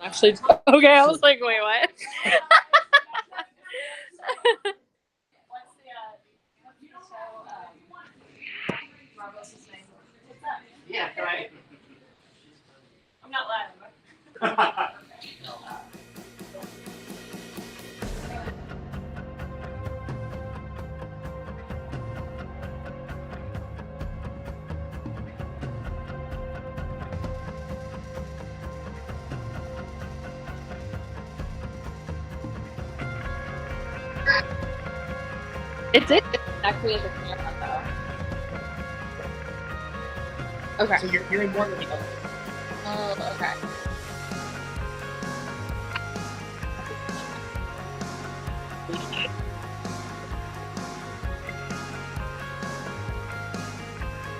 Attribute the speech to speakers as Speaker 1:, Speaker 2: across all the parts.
Speaker 1: Actually, okay, I was like, wait, what?
Speaker 2: Yeah, right.
Speaker 1: I'm not laughing. It did exactly as a camera, though. Okay.
Speaker 2: So you're in one of the other.
Speaker 1: Oh, okay.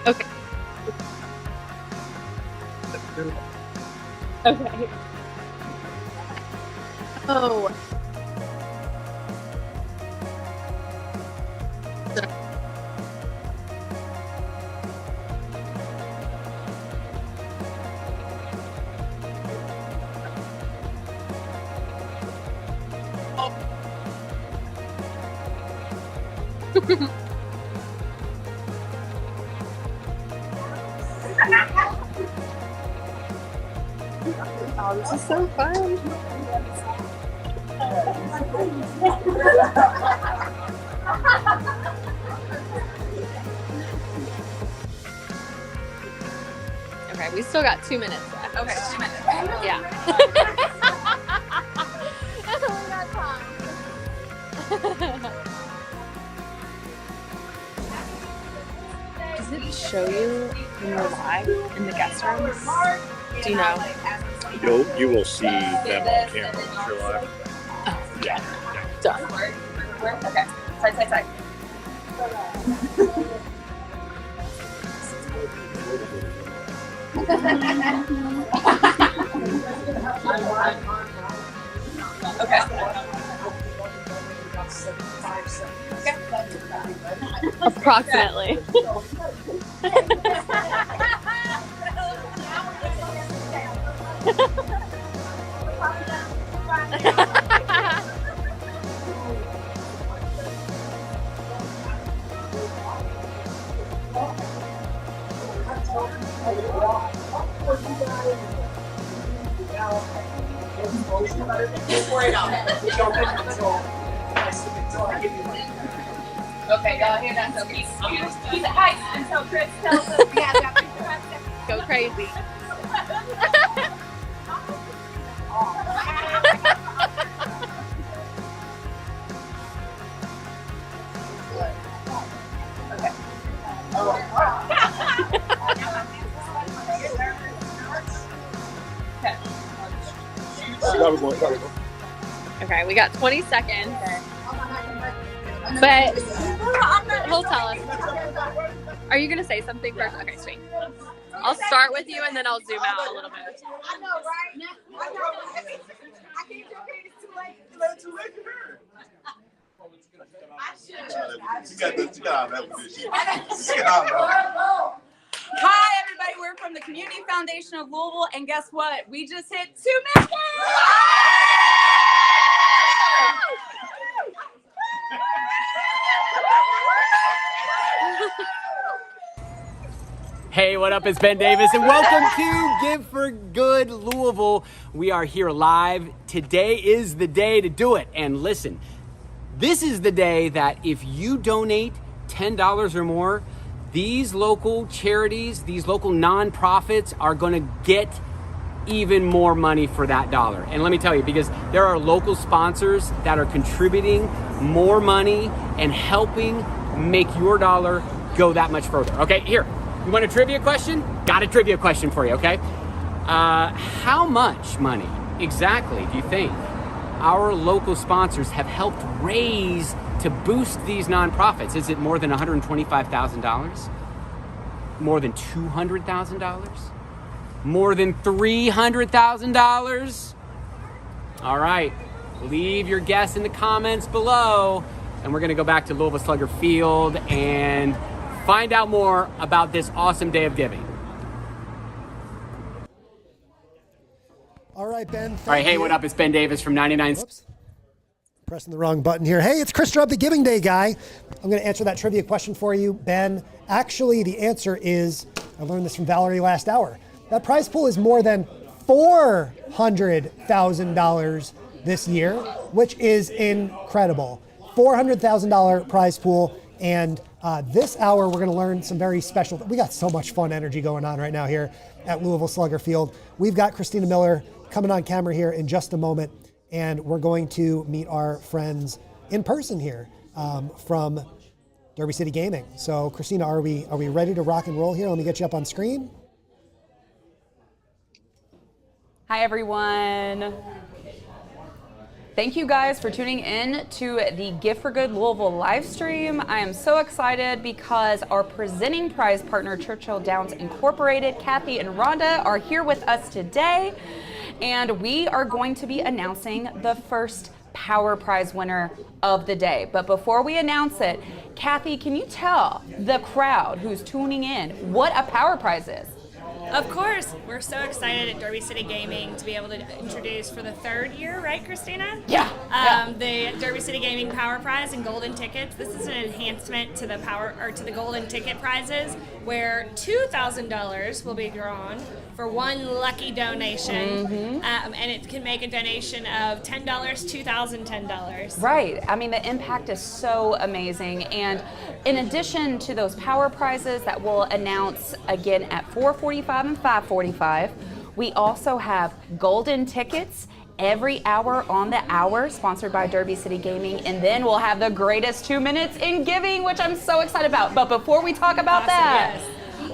Speaker 1: Okay. Okay. Oh. Oh, this is so fun. Okay, we still got 2 minutes left.
Speaker 3: Okay, 2 minutes.
Speaker 1: Yeah. We got time. Does it show you when you're live in the guest rooms? Do you know?
Speaker 4: You will see them on camera if you're live.
Speaker 1: Oh, yeah. Done.
Speaker 3: Okay. Side. Okay.
Speaker 1: Approximately.
Speaker 3: Okay, y'all hear that? So he's hyped until Chris tells us we have that.
Speaker 1: Go crazy. Okay, we got 20 seconds. But he'll tell us. Are you going to say something first? Okay, sweet. I'll start with you and then I'll zoom out a little bit.
Speaker 3: I know, right? I can't tell you it's too late. It's too late for her. Hi, everybody. We're from the Community Foundation of Louisville, and guess what? We just hit 2 million.
Speaker 2: Hey, what up? It's Ben Davis, and welcome to Give for Good Louisville. We are here live. Today is the day to do it. And listen, this is the day that if you donate $10 or more, these local charities, these local nonprofits are going to get even more money for that dollar. And let me tell you, because there are local sponsors that are contributing more money and helping make your dollar go that much further. Okay, here. You want a trivia question? Got a trivia question for you, okay? How much money exactly do you think our local sponsors have helped raise to boost these nonprofits? Is it more than $125,000? More than $200,000? More than $300,000? All right, leave your guess in the comments below, and we're gonna go back to Louisville Slugger Field and find out more about this awesome day of giving.
Speaker 5: All right. right, Ben.
Speaker 2: All right, hey, what up? It's Ben Davis from 99.
Speaker 5: Whoops. Pressing the wrong button here. Hey, it's Chris Drubb, the Giving Day guy. I'm going to answer that trivia question for you, Ben. Actually, the answer is, I learned this from Valerie last hour. That prize pool is more than $400,000 this year, which is incredible. $400,000 prize pool. And this hour, we're going to learn some very special. We got so much fun energy going on right now here at Louisville Slugger Field. We've got Christina Miller coming on camera here in just a moment, and we're going to meet our friends in person here from Derby City Gaming. So, Christina, are we ready to rock and roll here? Let me get you up on screen.
Speaker 3: Hi, everyone. Thank you guys for tuning in to the Gift for Good Louisville live stream. I am so excited because our presenting prize partner, Churchill Downs Incorporated, Kathy and Rhonda, are here with us today. And we are going to be announcing the first Power Prize winner of the day. But before we announce it, Kathy, can you tell the crowd who's tuning in what a Power Prize is?
Speaker 6: Of course, we're so excited at Derby City Gaming to be able to introduce for the third year, right, Christina?
Speaker 3: Yeah.
Speaker 6: The Derby City Gaming Power Prize and Golden Tickets. This is an enhancement to the the Golden Ticket prizes, where $2,000 will be drawn for one lucky donation, and it can make a donation of $10, $2,010.
Speaker 3: Right. I mean, the impact is so amazing. And in addition to those power prizes that we'll announce again at 4:45 and 5:45, we also have golden tickets every hour on the hour, sponsored by Derby City Gaming. And then we'll have the greatest 2 minutes in giving, which I'm so excited about. But before we talk about that,
Speaker 6: yes.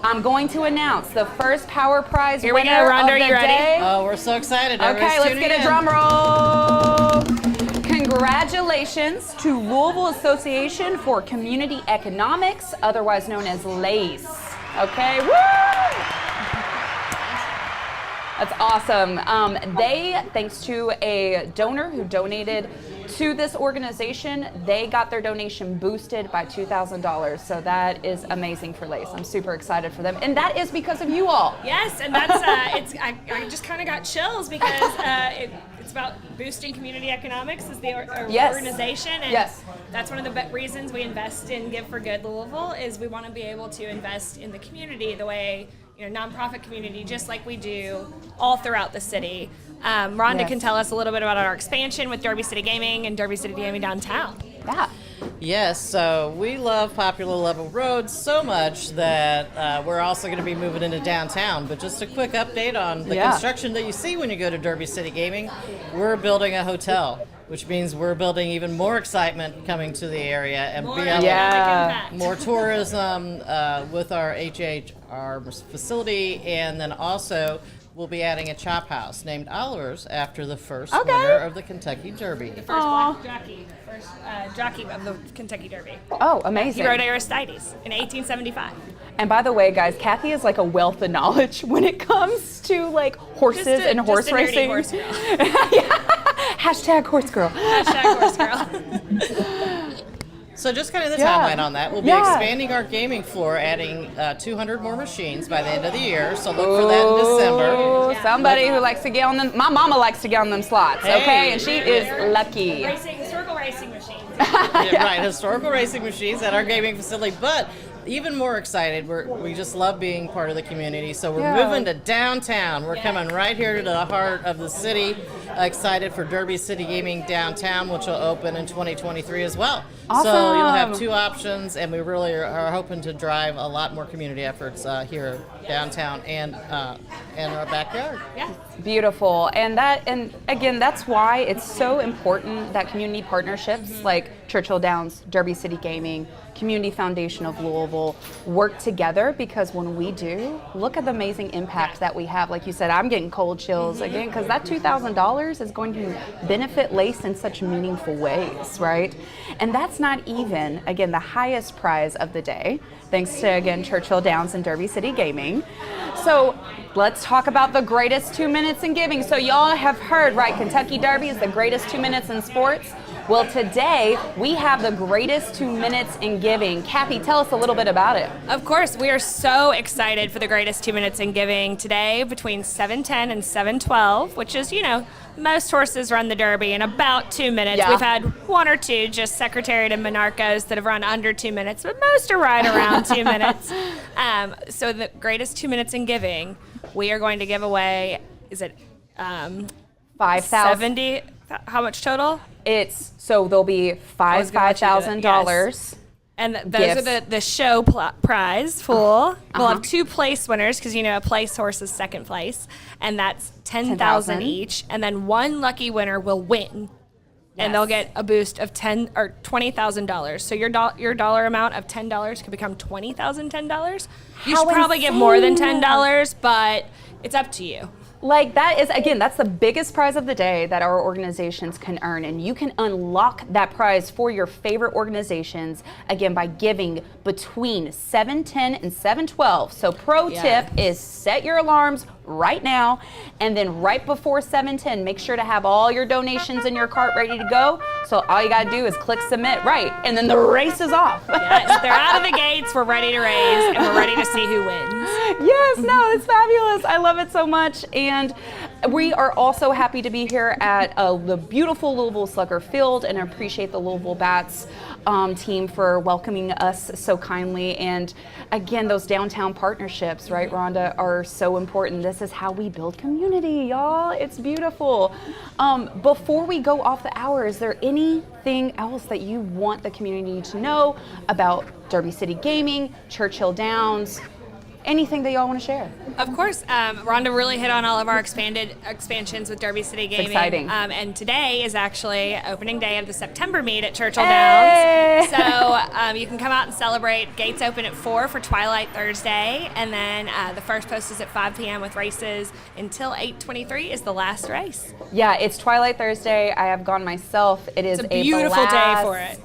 Speaker 3: I'm going to announce the first Power Prize
Speaker 6: Here we go,
Speaker 3: winner
Speaker 6: Rhonda,
Speaker 3: of
Speaker 6: are
Speaker 3: the
Speaker 6: you ready?
Speaker 3: day.
Speaker 7: Oh, we're so excited.
Speaker 3: Okay, let's get a drum roll. Congratulations to Louisville Association for Community Economics, otherwise known as LACE. Okay, woo! That's awesome. Thanks to a donor who donated to this organization, they got their donation boosted by $2,000. So that is amazing for LACE. I'm super excited for them. And that is because of you all.
Speaker 6: Yes, and that's I just kind of got chills because it's about boosting community economics as the organization, and that's one of the reasons we invest in Give for Good Louisville is we want to be able to invest in the community the way nonprofit community, just like we do all throughout the city. Rhonda can tell us a little bit about our expansion with Derby City Gaming and Derby City Gaming downtown.
Speaker 3: Yeah.
Speaker 7: Yes, so we love Popular Level Road so much that we're also going to be moving into downtown. But just a quick update on the construction that you see when you go to Derby City Gaming. We're building a hotel, which means we're building even more excitement coming to the area and more tourism with our our facility, and then also we'll be adding a chop house named Oliver's after the first winner of the Kentucky Derby.
Speaker 6: The first black jockey of the Kentucky Derby.
Speaker 3: Oh, amazing.
Speaker 6: He rode Aristides in 1875.
Speaker 3: And by the way, guys, Kathy is like a wealth of knowledge when it comes to like horses and horse racing.
Speaker 6: Horse girl.
Speaker 3: Hashtag horse girl.
Speaker 6: Hashtag horse girl.
Speaker 7: So just kind of the timeline on that. We'll be expanding our gaming floor, adding 200 more machines by the end of the year. So look for that in December.
Speaker 3: Somebody who likes to get on them. My mama likes to get on them slots, okay? And she is lucky.
Speaker 6: Historical racing machines.
Speaker 7: Right, historical racing machines at our gaming facility. But even more excited, we just love being part of the community. So we're moving to downtown. We're coming right here to the heart of the city. Excited for Derby City Gaming downtown, which will open in 2023 as well.
Speaker 3: Awesome.
Speaker 7: So you'll have two options, and we really are hoping to drive a lot more community efforts here downtown and in our backyard.
Speaker 6: Yeah.
Speaker 3: Beautiful. And again, that's why it's so important that community partnerships like Churchill Downs, Derby City Gaming, Community Foundation of Louisville work together, because when we do, look at the amazing impact that we have. Like you said, I'm getting cold chills again, because that $2,000 is going to benefit LACE in such meaningful ways, right? And that's not even, again, the highest prize of the day, thanks to, again, Churchill Downs and Derby City Gaming. So let's talk about the greatest 2 minutes in giving. So y'all have heard, right, Kentucky Derby is the greatest 2 minutes in sports. Well, today we have the greatest 2 minutes in giving. Kathy, tell us a little bit about it.
Speaker 6: Of course, we are so excited for the greatest 2 minutes in giving today between 7:10 and 7:12, which is, most horses run the Derby in about 2 minutes.
Speaker 3: Yeah.
Speaker 6: We've had one or two, just Secretariat and Monarchos, that have run under 2 minutes, but most are right around 2 minutes. So the greatest 2 minutes in giving, we are going to give away, is it
Speaker 3: $5,000.
Speaker 6: How much total?
Speaker 3: There'll be $5,000.
Speaker 6: Yes. And those are the show prize pool. We'll have 2 place winners because a place horse is second place, and that's $10,000 each. And then 1 lucky winner will win, and they'll get a boost of $20,000. So your dollar amount of $10 could become $20,010. You should probably give more than $10, but it's up to you.
Speaker 3: Like that is, again, that's the biggest prize of the day that our organizations can earn, and you can unlock that prize for your favorite organizations, again, by giving between 7:10 and 7:12. So tip is set your alarms right now, and then right before 7:10, make sure to have all your donations in your cart ready to go. So all you gotta do is click submit, and then the race is off.
Speaker 6: Yes, they're out of the gates, we're ready to raise, and we're ready to see who wins.
Speaker 3: Yes, no, it's fabulous. I love it so much. And we are also happy to be here at the beautiful Louisville Slugger Field, and appreciate the Louisville Bats team for welcoming us so kindly. And again, those downtown partnerships, right, Rhonda, are so important. This is how we build community, y'all. It's beautiful. Before we go off the hour, is there anything else that you want the community to know about Derby City Gaming, Churchill Downs? Anything that y'all want to share?
Speaker 6: Of course, Rhonda really hit on all of our expansions with Derby City Gaming.
Speaker 3: It's exciting.
Speaker 6: And today is actually opening day of the September meet at Churchill Downs. So you can come out and celebrate. Gates open at 4 for Twilight Thursday, and then the first post is at 5 p.m. with races until 8:23 is the last race.
Speaker 3: Yeah, it's Twilight Thursday. I have gone myself. It is
Speaker 6: a beautiful day for it.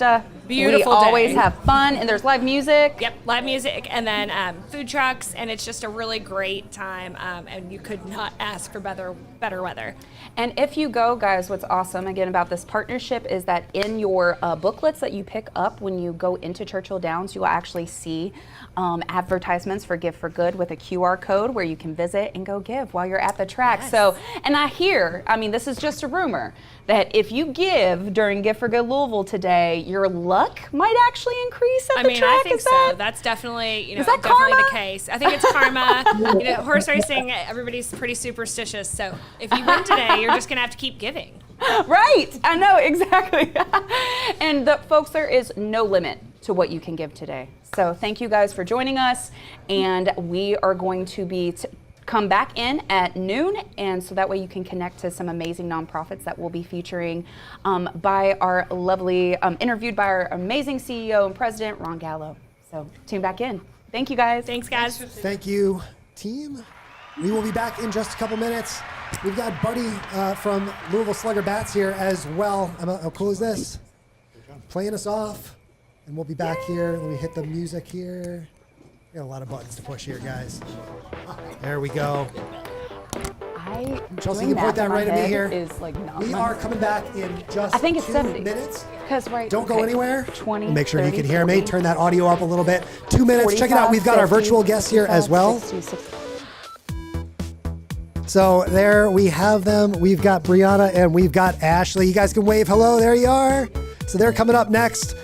Speaker 6: Beautiful
Speaker 3: We
Speaker 6: day.
Speaker 3: always have fun, and there's live music.
Speaker 6: Yep, live music, and then food trucks, and it's just a really great time, and you could not ask for better weather.
Speaker 3: And if you go, guys, what's awesome, again, about this partnership is that in your booklets that you pick up when you go into Churchill Downs, you will actually see advertisements for Give for Good with a QR code where you can visit and go give while you're at the track.
Speaker 6: Yes.
Speaker 3: So, and I hear, this is just a rumor, that if you give during Give for Good Louisville today, your luck might actually increase at the track.
Speaker 6: I think so. That's definitely,
Speaker 3: is that
Speaker 6: definitely
Speaker 3: karma?
Speaker 6: the case. I think it's karma. Horse racing, everybody's pretty superstitious. So if you win today, you're just going to have to keep giving.
Speaker 3: Right. I know, exactly. And folks, there is no limit to what you can give today. So thank you guys for joining us. And we are going to be come back in at noon, and so that way you can connect to some amazing nonprofits that we'll be featuring by our lovely, interviewed by our amazing CEO and president, Ron Gallo. So tune back in. Thank you, guys.
Speaker 6: Thanks, guys.
Speaker 5: Thank you, team. We will be back in just a couple minutes. We've got Buddy from Louisville Slugger Bats here as well. How cool is this? Playing us off, and we'll be back here. Let me hit the music here. We got a lot of buttons to push here, guys. There we go. Chelsea, you can point that right at me here. We are coming back in just 2 minutes. Don't go anywhere.
Speaker 3: 20,
Speaker 5: make sure
Speaker 3: 30,
Speaker 5: you can hear
Speaker 3: 40,
Speaker 5: me. Turn that audio up a little bit. 2 minutes.
Speaker 3: 45,
Speaker 5: Check it out. We've got our
Speaker 3: 50,
Speaker 5: virtual guests here
Speaker 3: 55,
Speaker 5: as well.
Speaker 3: 60, 60.
Speaker 5: So there we have them. We've got Brianna and we've got Ashley. You guys can wave hello. There you are. So they're coming up next.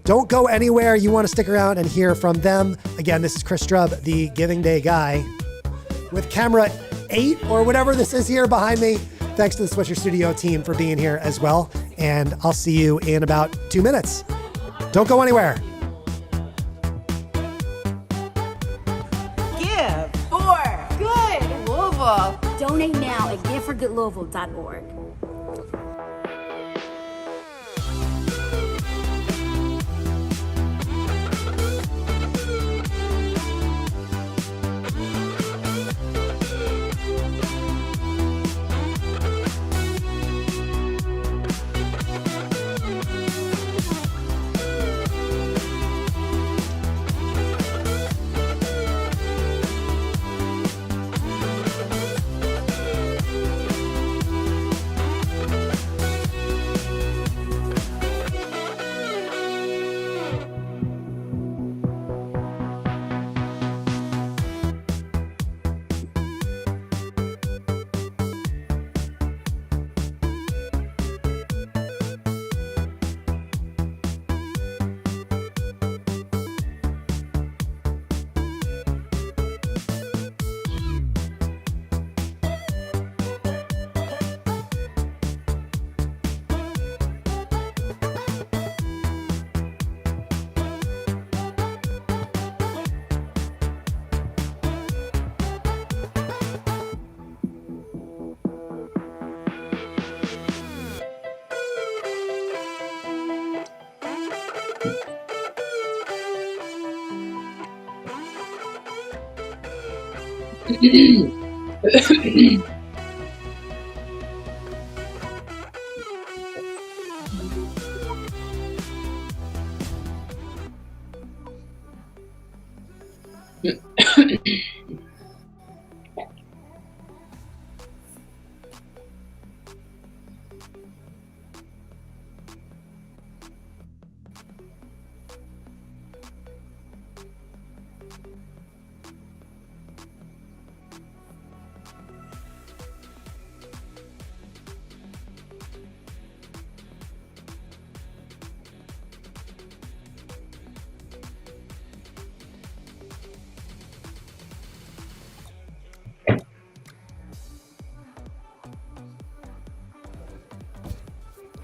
Speaker 5: Don't go anywhere. You want to stick around and hear from them. Again, this is Chris Strubb, the Giving Day guy, with camera 8 or whatever this is here behind me. Thanks to the Switcher Studio team for being here as well. And I'll see you in about 2 minutes. Don't go anywhere.
Speaker 8: Give for Good Louisville. Donate now at giveforgoodlouisville.org.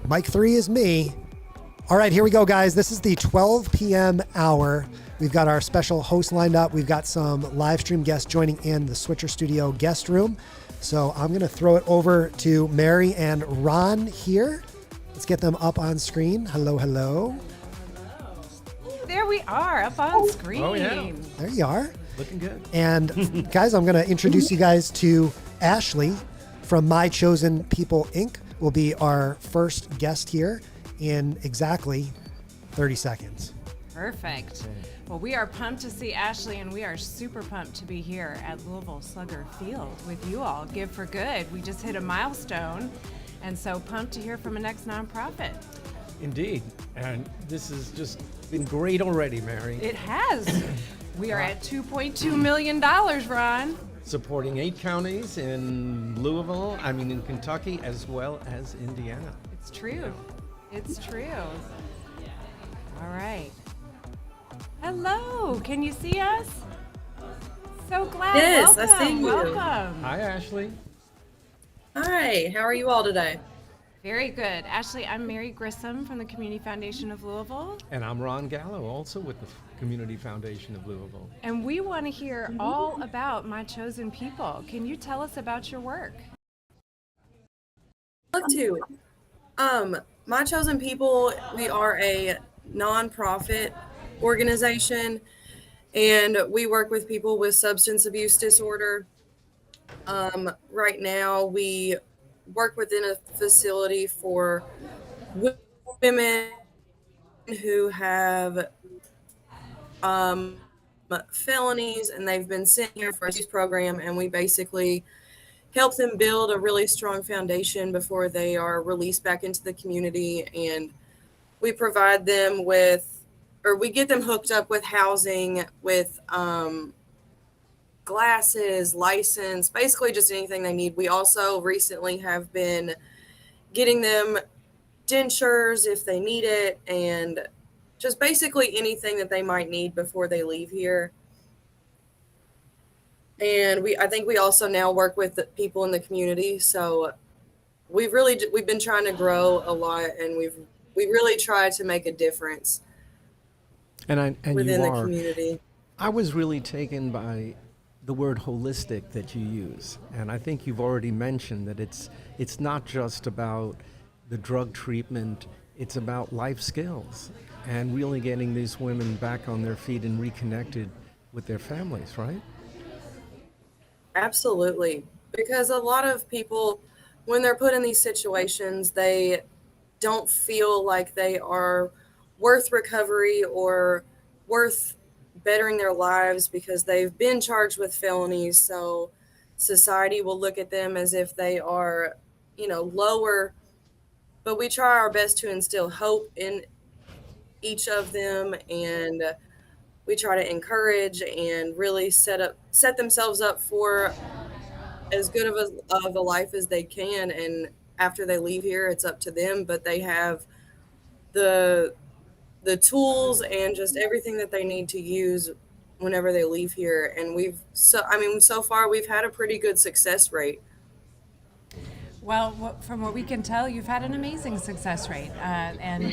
Speaker 5: Mic 3 is me. All right, here we go, guys. This is the 12 p.m. hour. We've got our special host lined up. We've got some live stream guests joining in the Switcher Studio guest room. So I'm going to throw it over to Mary and Ron here. Let's get them up on screen. Hello, hello.
Speaker 9: There we are, up on screen.
Speaker 10: Oh, yeah.
Speaker 5: There you are.
Speaker 10: Looking good.
Speaker 5: And guys, I'm going to introduce you guys to Ashley from My Chosen People, Inc. will be our first guest here in exactly 30 seconds.
Speaker 9: Perfect. Well, we are pumped to see Ashley, and we are super pumped to be here at Louisville Slugger Field with you all. Give for Good. We just hit a milestone, and so pumped to hear from a next nonprofit.
Speaker 10: Indeed. And this has just been great already, Mary.
Speaker 9: It has. We are at $2.2 million, Ron.
Speaker 10: Supporting 8 counties in Louisville, in Kentucky, as well as Indiana.
Speaker 9: It's true. It's true. All right. Hello. Can you see us? So glad.
Speaker 11: Yes,
Speaker 9: welcome.
Speaker 11: I see you.
Speaker 9: Welcome.
Speaker 10: Hi, Ashley.
Speaker 11: Hi, how are you all today?
Speaker 9: Very good. Ashley, I'm Mary Grissom from the Community Foundation of Louisville.
Speaker 10: And I'm Ron Gallo, also with the Community Foundation of Louisville.
Speaker 9: And we want to hear all about My Chosen People. Can you tell us about your work?
Speaker 11: I'd love to. My Chosen People, we are a nonprofit organization, and we work with people with substance abuse disorder. Right now, we work within a facility for women who have felonies, and they've been sent here for a youth program, and we basically help them build a really strong foundation before they are released back into the community. And we provide them with, or we get them hooked up with housing, with glasses, license, basically just anything they need. We also recently have been getting them dentures if they need it, and just basically anything that they might need before they leave here. And I think we also now work with the people in the community. So we've been trying to grow a lot, and we really try to make a difference
Speaker 10: And
Speaker 11: within
Speaker 10: you
Speaker 11: the
Speaker 10: are.
Speaker 11: community.
Speaker 10: I was really taken by the word holistic that you use. And I think you've already mentioned that it's not just about the drug treatment, it's about life skills and really getting these women back on their feet and reconnected with their families, right?
Speaker 11: Absolutely. Because a lot of people, when they're put in these situations, they don't feel like they are worth recovery or worth bettering their lives because they've been charged with felonies. So society will look at them as if they are, lower. But we try our best to instill hope in each of them, and we try to encourage and really set themselves up for as good of a life as they can. And after they leave here, it's up to them, but they have the tools and just everything that they need to use whenever they leave here. And so far we've had a pretty good success rate.
Speaker 9: Well, from what we can tell, you've had an amazing success rate, and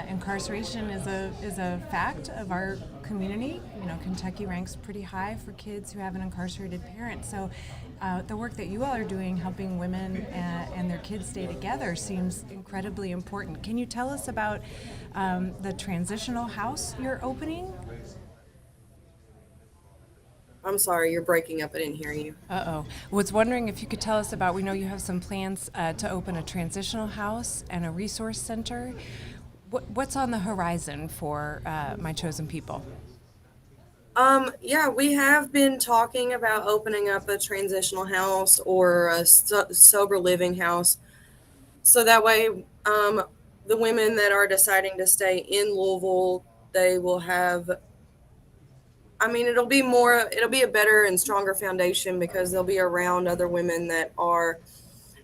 Speaker 9: incarceration is a fact of our community. Kentucky ranks pretty high for kids who have an incarcerated parent. So the work that you all are doing, helping women and their kids stay together, seems incredibly important. Can you tell us about the transitional house you're opening?
Speaker 11: I'm sorry, you're breaking up. I didn't hear you.
Speaker 9: Was wondering if you could tell us about, we know you have some plans to open a transitional house and a resource center. What's on the horizon for My Chosen People?
Speaker 11: Yeah, we have been talking about opening up a transitional house or a sober living house. So that way, the women that are deciding to stay in Louisville, they will have, I mean, it'll be a better and stronger foundation because they'll be around other women that are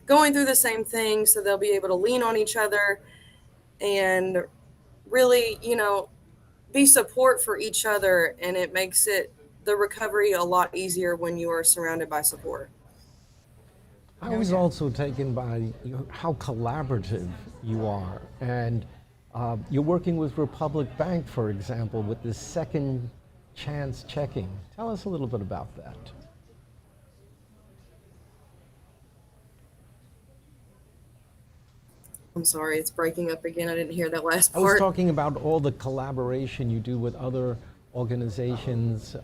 Speaker 11: going through the same thing. So they'll be able to lean on each other and really, be support for each other. And it makes the recovery a lot easier when you are surrounded by support.
Speaker 10: I was also taken by how collaborative you are. And you're working with Republic Bank, for example, with this second chance checking. Tell us a little bit about that.
Speaker 11: I'm sorry, it's breaking up again. I didn't hear that last part.
Speaker 10: I was talking about all the collaboration you do with other organizations.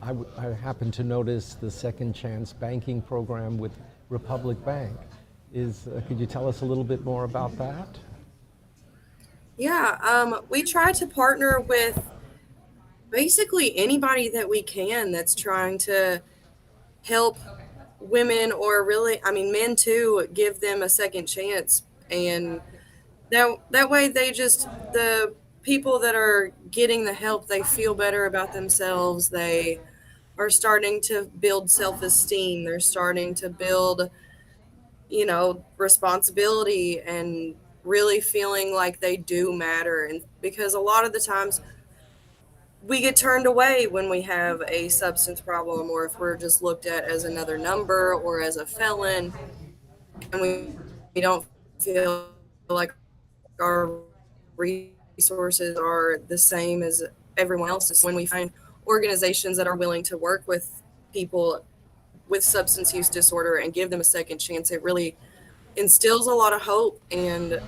Speaker 10: I happen to notice the Second Chance Banking Program with Republic Bank. Could you tell us a little bit more about that?
Speaker 11: Yeah, we try to partner with basically anybody that we can that's trying to help women, or really, I mean, men too, give them a second chance. And that way the people that are getting the help, they feel better about themselves. They are starting to build self-esteem. They're starting to build, responsibility and really feeling like they do matter. And because a lot of the times we get turned away when we have a substance problem, or if we're just looked at as another number or as a felon, and we don't feel like our resources are the same as everyone else's. When we find organizations that are willing to work with people with substance use disorder and give them a second chance, it really instills a lot of hope, and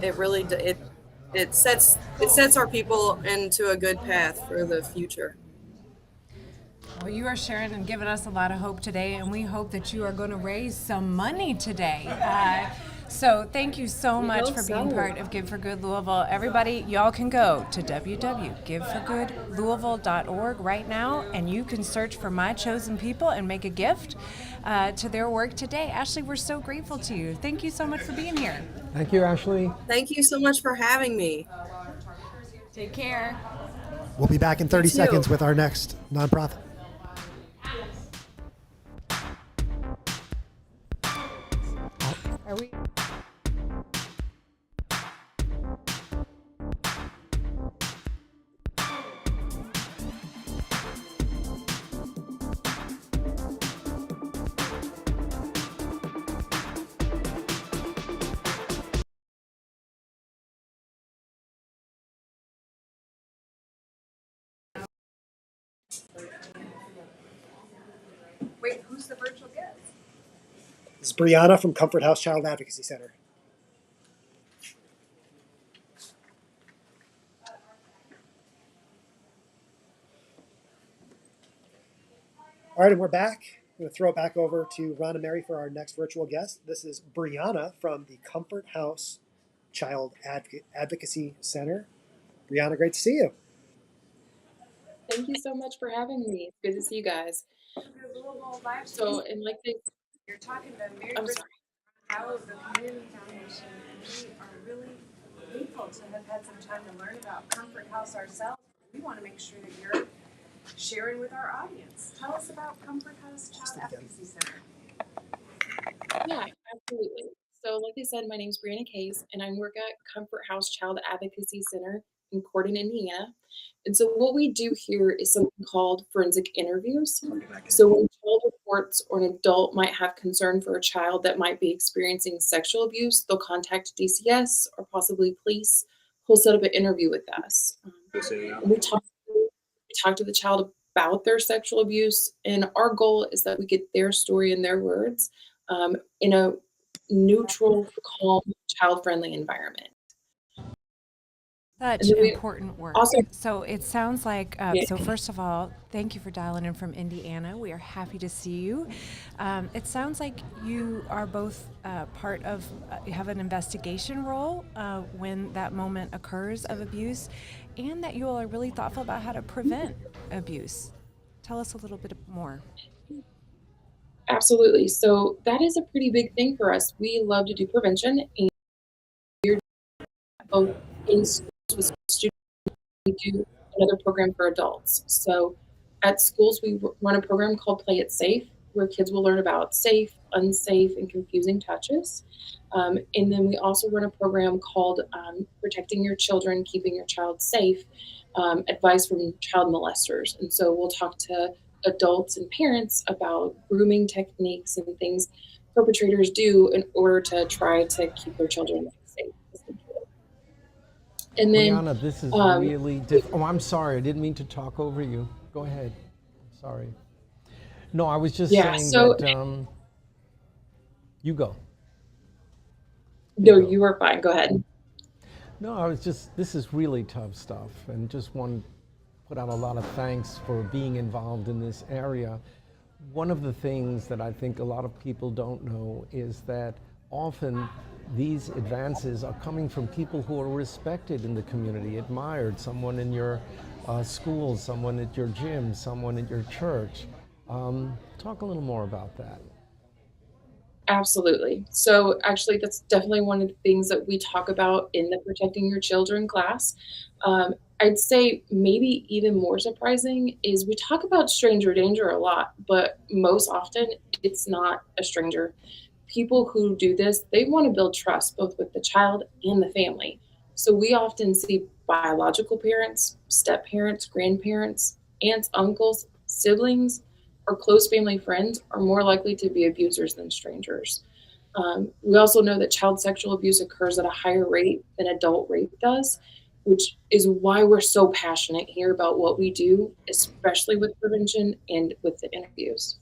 Speaker 11: it sets our people into a good path for the future.
Speaker 9: Well, you are sharing and giving us a lot of hope today, and we hope that you are going to raise some money today. So thank you so much for being part of Give for Good Louisville. Everybody, y'all can go to www.giveforgoodlouisville.org right now, and you can search for My Chosen People and make a gift to their work today. Ashley, we're so grateful to you. Thank you so much for being here.
Speaker 10: Thank you, Ashley.
Speaker 11: Thank you so much for having me.
Speaker 9: Take care.
Speaker 5: We'll be back in 30 seconds with our next nonprofit.
Speaker 9: Are we?
Speaker 12: Wait, who's the virtual guest?
Speaker 5: This is Brianna from Comfort House Child Advocacy Center. All right, and we're back. I'm going to throw it back over to Ron and Mary for our next virtual guest. This is Brianna from the Comfort House Child Advocacy Center. Brianna, great to see you.
Speaker 13: Thank you so much for having me. It's good to see you guys. So, and like they,
Speaker 9: you're talking to Mary
Speaker 13: I'm sorry.
Speaker 9: of the Community Foundation, and we are really grateful to have had some time to learn about Comfort House ourselves. We want to make sure that you're sharing with our audience. Tell us about Comfort House Child Advocacy Center.
Speaker 13: Yeah, absolutely. So, like I said, my name's Brianna Case, and I work at Comfort House Child Advocacy Center in Corydon, Indiana. And so what we do here is something called forensic interviews. So when a child reports or an adult might have concern for a child that might be experiencing sexual abuse, they'll contact DCS or possibly police who'll set up an interview with us. We talk to the child about their sexual abuse, and our goal is that we get their story and their words in a neutral, calm, child-friendly environment.
Speaker 9: Such
Speaker 13: And then we
Speaker 9: important work.
Speaker 13: also,
Speaker 9: So it sounds like,
Speaker 13: yeah,
Speaker 9: so first of all, thank you for dialing in from Indiana. We are happy to see you. It sounds like you are both part of, you have an investigation role when that moment occurs of abuse, and that you all are really thoughtful about how to prevent abuse. Tell us a little bit more.
Speaker 13: absolutely. So that is a pretty big thing for us. We love to do prevention, and we're both in schools with students. We do another program for adults. So at schools, we run a program called Play It Safe, where kids will learn about safe, unsafe, and confusing touches. And then we also run a program called Protecting Your Children, Keeping Your Child Safe, advice from child molesters. And so we'll talk to adults and parents about grooming techniques and things perpetrators do in order to try to keep their children safe, essentially. And then
Speaker 10: Brianna, this is
Speaker 13: um,
Speaker 10: really Oh, I'm sorry. I didn't mean to talk over you. Go ahead. I'm sorry. No, I was just
Speaker 13: yeah,
Speaker 10: saying
Speaker 13: so
Speaker 10: that you go. You
Speaker 13: no,
Speaker 10: go.
Speaker 13: you are fine. Go ahead.
Speaker 10: No, I was just, this is really tough stuff, and just want to put out a lot of thanks for being involved in this area. One of the things that I think a lot of people don't know is that often these advances are coming from people who are respected in the community, admired, someone in your school, someone at your gym, someone at your church. Talk a little more about that.
Speaker 13: Absolutely. So actually, that's definitely one of the things that we talk about in the Protecting Your Children class. I'd say maybe even more surprising is we talk about stranger danger a lot, but most often it's not a stranger. People who do this, they want to build trust both with the child and the family. So we often see biological parents, step parents, grandparents, aunts, uncles, siblings, or close family friends are more likely to be abusers than strangers. We also know that child sexual abuse occurs at a higher rate than adult rape does, which is why we're so passionate here about what we do, especially with prevention and with the interviews.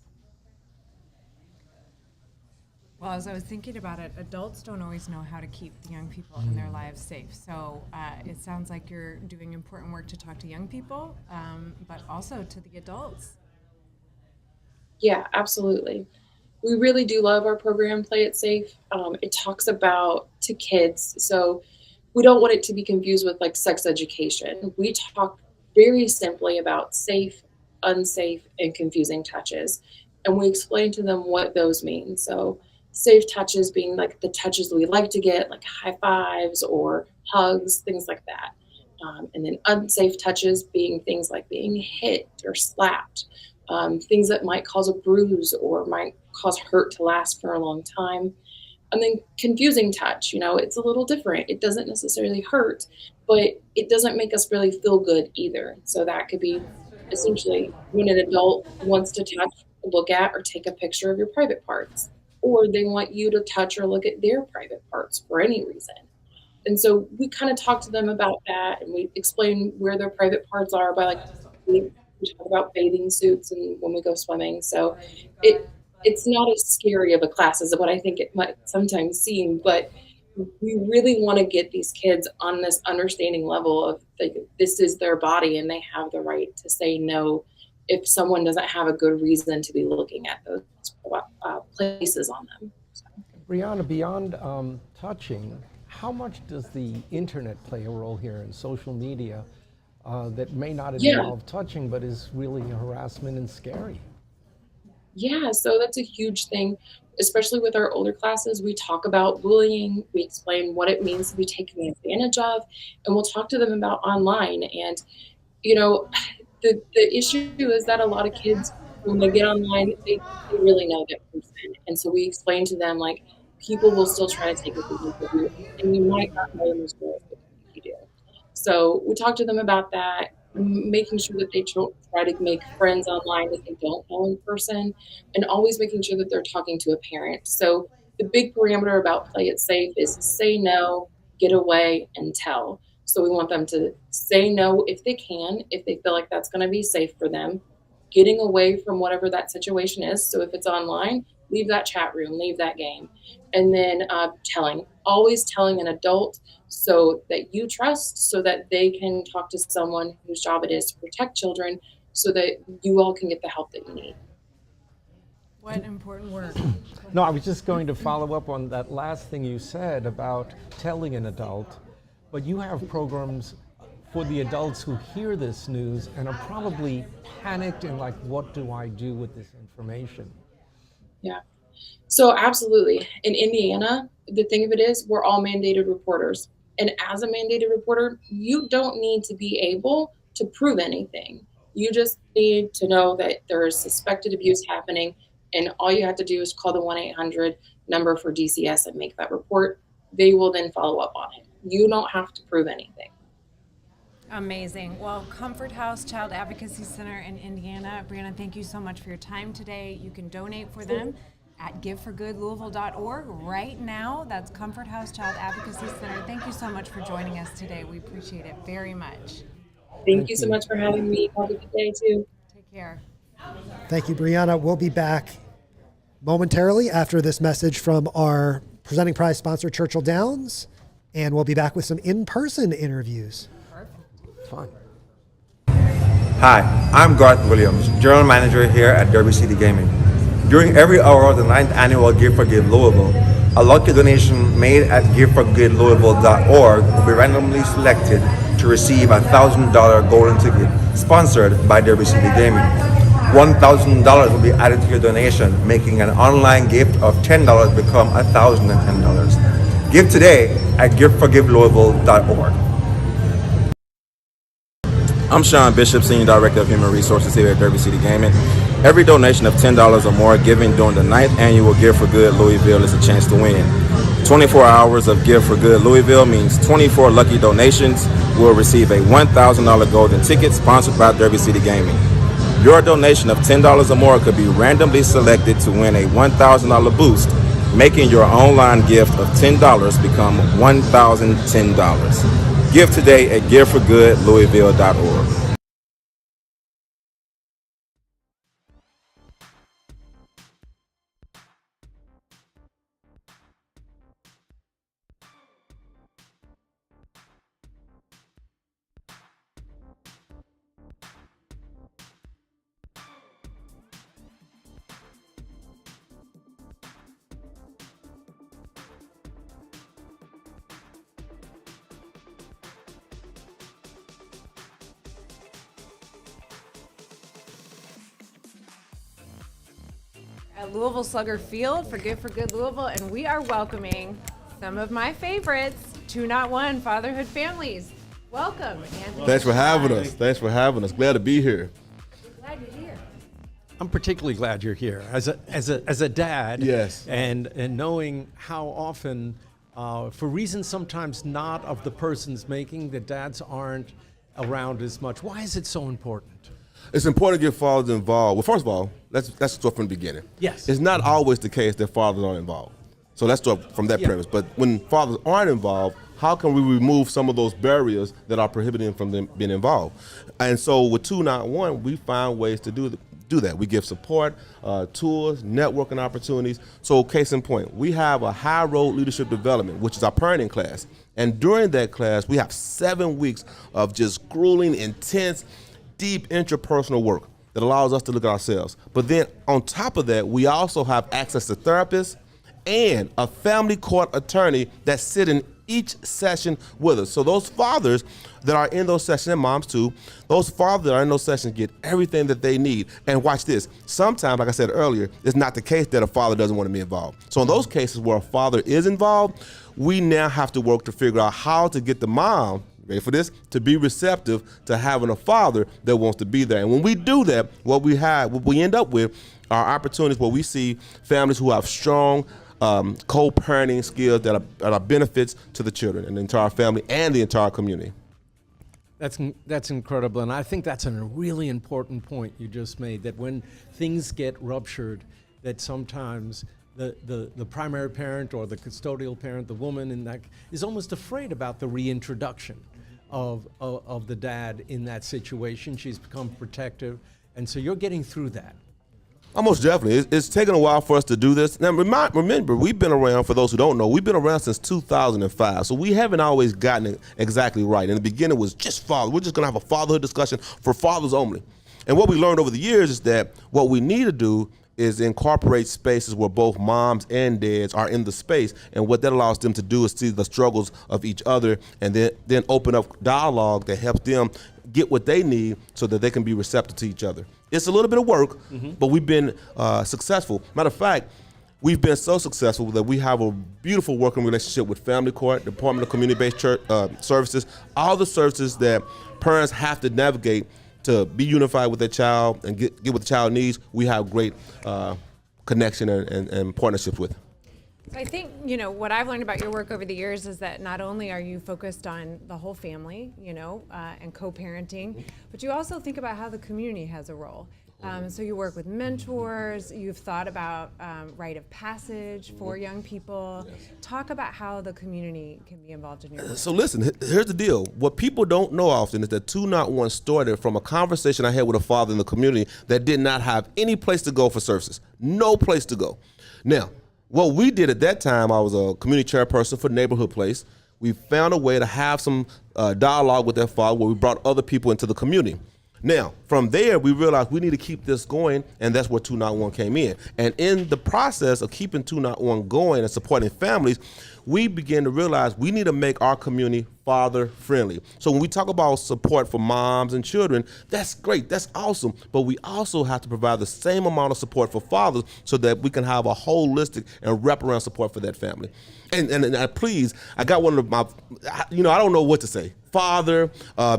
Speaker 9: Well, as I was thinking about it, adults don't always know how to keep the young people in their lives safe. So it sounds like you're doing important work to talk to young people, but also to the adults.
Speaker 13: Yeah, absolutely. We really do love our program, Play It Safe. It talks about to kids. So we don't want it to be confused with like sex education. We talk very simply about safe, unsafe, and confusing touches. And we explain to them what those mean. So safe touches being like the touches we like to get, like high fives or hugs, things like that. And then unsafe touches being things like being hit or slapped, things that might cause a bruise or might cause hurt to last for a long time. And then confusing touch, it's a little different. It doesn't necessarily hurt, but it doesn't make us really feel good either. So that could be essentially when an adult wants to touch, look at, or take a picture of your private parts, or they want you to touch or look at their private parts for any reason. And so we kind of talk to them about that, and we explain where their private parts are by like we talk about bathing suits and when we go swimming. So it's not as scary of a class as what I think it might sometimes seem, but we really want to get these kids on this understanding level of like, this is their body and they have the right to say no if someone doesn't have a good reason to be looking at those places on them.
Speaker 10: Brianna, beyond touching, how much does the internet play a role here in social media that may not
Speaker 13: Yeah.
Speaker 10: involve touching but is really harassment and scary?
Speaker 13: Yeah, so that's a huge thing, especially with our older classes. We talk about bullying, we explain what it means to be taken advantage of, and we'll talk to them about online. And, you know, the issue is that a lot of kids, when they get online, they really know that person. And so we explain to them, like, people will still try to take advantage of you, and you might not know them as well as they think you do. So we talk to them about that, making sure that they try to make friends online that they don't know in person, and always making sure that they're talking to a parent. So the big parameter about Play It Safe is say no, get away, and tell. So we want them to say no if they can, if they feel like that's going to be safe for them, getting away from whatever that situation is. So if it's online, leave that chat room, leave that game, and then telling always telling an adult so that you trust, so that they can talk to someone whose job it is to protect children, so that you all can get the help that you need.
Speaker 9: What important work.
Speaker 10: No, I was just going to follow up on that last thing you said about telling an adult, but you have programs for the adults who hear this news and are probably panicked and like, what do I do with this information?
Speaker 13: Yeah. So absolutely. In Indiana, the thing of it is we're all mandated reporters. And as a mandated reporter, you don't need to be able to prove anything. You just need to know that there is suspected abuse happening, and all you have to do is call the 1-800 number for DCS and make that report. They will then follow up on it. You don't have to prove anything.
Speaker 9: Amazing. Well, Comfort House Child Advocacy Center in Indiana. Brianna, thank you so much for your time today. You can donate for them at giveforgoodlouisville.org right now. That's Comfort House Child Advocacy Center. Thank you so much for joining us today. We appreciate it very much.
Speaker 13: Thank you so much for having me. Have a good day, too.
Speaker 9: Take care.
Speaker 5: Thank you, Brianna. We'll be back momentarily after this message from our presenting prize sponsor, Churchill Downs, and we'll be back with some in-person interviews.
Speaker 9: Perfect.
Speaker 10: Fun.
Speaker 12: Hi, I'm Garth Williams, General Manager here at Derby City Gaming. During every hour of the 9th annual Give for Good Louisville, a lucky donation made at giveforgoodlouisville.org will be randomly selected to receive a $1,000 golden ticket sponsored by Derby City Gaming. $1,000 will be added to your donation, making an online gift of $10 become $1,010. Give today at giveforgivelouisville.org.
Speaker 14: I'm Sean Bishop, Senior Director of Human Resources here at Derby City Gaming. Every donation of $10 or more given during the 9th annual Give for Good Louisville is a chance to win. 24 hours of Give for Good Louisville means 24 lucky donations will receive a $1,000 golden ticket sponsored by Derby City Gaming. Your donation of $10 or more could be randomly selected to win a $1,000 boost, making your online gift of $10 become $1,010. Give today at giveforgoodlouisville.org.
Speaker 9: At Louisville Slugger Field for Give for Good Louisville, and we are welcoming some of my favorites, 2-Not-1 fatherhood families. Welcome, Anthony.
Speaker 15: Thanks for having us. Thanks for having us. Glad to be here.
Speaker 9: Glad you're here.
Speaker 10: I'm particularly glad you're here as a dad.
Speaker 15: Yes.
Speaker 10: And knowing how often, for reasons sometimes not of the person's making, that dads aren't around as much. Why is it so important?
Speaker 15: It's important to get fathers involved. Well, first of all, let's start from the beginning.
Speaker 10: Yes.
Speaker 15: It's not always the case that fathers aren't involved. So let's start from that premise. But when fathers aren't involved, how can we remove some of those barriers that are prohibiting from them being involved? And so with 2-Not-1, we find ways to do that. We give support, tours, networking opportunities. So case in point, we have a high road leadership development, which is our parenting class. And during that class, we have 7 weeks of just grueling, intense, deep interpersonal work that allows us to look at ourselves. But then on top of that, we also have access to therapists and a family court attorney that sit in each session with us. So those fathers that are in those sessions, and moms too, those fathers that are in those sessions get everything that they need. And watch this. Sometimes, like I said earlier, it's not the case that a father doesn't want to be involved. So in those cases where a father is involved, we now have to work to figure out how to get the mom, ready for this, to be receptive to having a father that wants to be there. And when we do that, what we end up with are opportunities where we see families who have strong co-parenting skills that are benefits to the children and the entire family and the entire community.
Speaker 10: That's incredible, and I think that's a really important point you just made, that when things get ruptured, that sometimes the primary parent or the custodial parent, the woman in that, is almost afraid about the reintroduction of the dad in that situation. She's become protective, and so you're getting through that.
Speaker 15: Most definitely. It's taken a while for us to do this. Now, remember, we've been around, for those who don't know, we've been around since 2005. So we haven't always gotten it exactly right. In the beginning, it was just father. We're just going to have a fatherhood discussion for fathers only. And what we learned over the years is that what we need to do is incorporate spaces where both moms and dads are in the space. And what that allows them to do is see the struggles of each other and then open up dialogue that helps them get what they need so that they can be receptive to each other. It's a little bit of work, but we've been successful. Matter of fact, we've been so successful that we have a beautiful working relationship with Family Court, Department of Community-Based Services, all the services that parents have to navigate to be unified with their child and get what the child needs. We have great connection and partnerships with.
Speaker 9: So I think, what I've learned about your work over the years is that not only are you focused on the whole family, and co-parenting, but you also think about how the community has a role. So you work with mentors, you've thought about rite of passage for young people. Yes. Talk about how the community can be involved in your work.
Speaker 15: So listen, here's the deal. What people don't know often is that 2-Not-1 started from a conversation I had with a father in the community that did not have any place to go for services. No place to go. Now, what we did at that time, I was a community chairperson for Neighborhood Place. We found a way to have some dialogue with that father where we brought other people into the community. Now, from there, we realized we need to keep this going, and that's where 2-Not-1 came in. And in the process of keeping 2-Not-1 going and supporting families, we began to realize we need to make our community father-friendly. So when we talk about support for moms and children, that's great, that's awesome, but we also have to provide the same amount of support for fathers so that we can have a holistic and wraparound support for that family. And please, I got one of my, I don't know what to say. Father,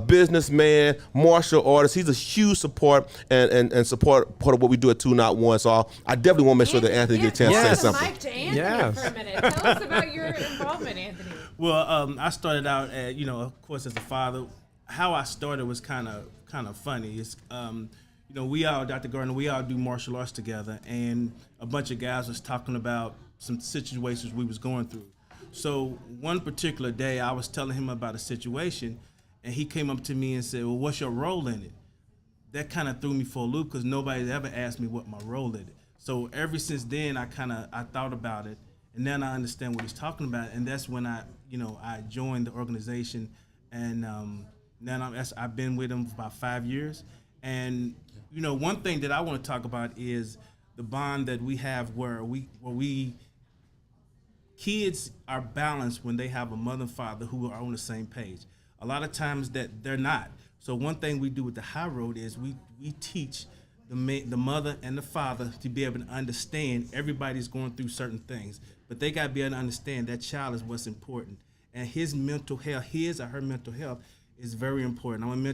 Speaker 15: businessman, martial artist. He's a huge support and support part of what we do at 2-Not-1. So I definitely want to make sure that Anthony gets a chance to say something.
Speaker 9: Mic to Anthony for a minute. Tell us about your involvement, Anthony.
Speaker 16: Well, I started out, of course, as a father. How I started was kind of funny. It's, we all, Dr. Gardner, we all do martial arts together, and a bunch of guys was talking about some situations we was going through. So one particular day, I was telling him about a situation, and he came up to me and said, well, what's your role in it? That kind of threw me for a loop because nobody's ever asked me what my role in it. So ever since then, I thought about it, and then I understand what he's talking about, and that's when I joined the organization, and now I've been with him for about 5 years. And one thing that I want to talk about is the bond that we have where we kids are balanced when they have a mother and father who are on the same page. A lot of times that they're not. So one thing we do with the High Road is we teach the mother and the father to be able to understand everybody's going through certain things, but they got to be able to understand that child is what's important. And his mental health, his or her mental health, is very important. I'm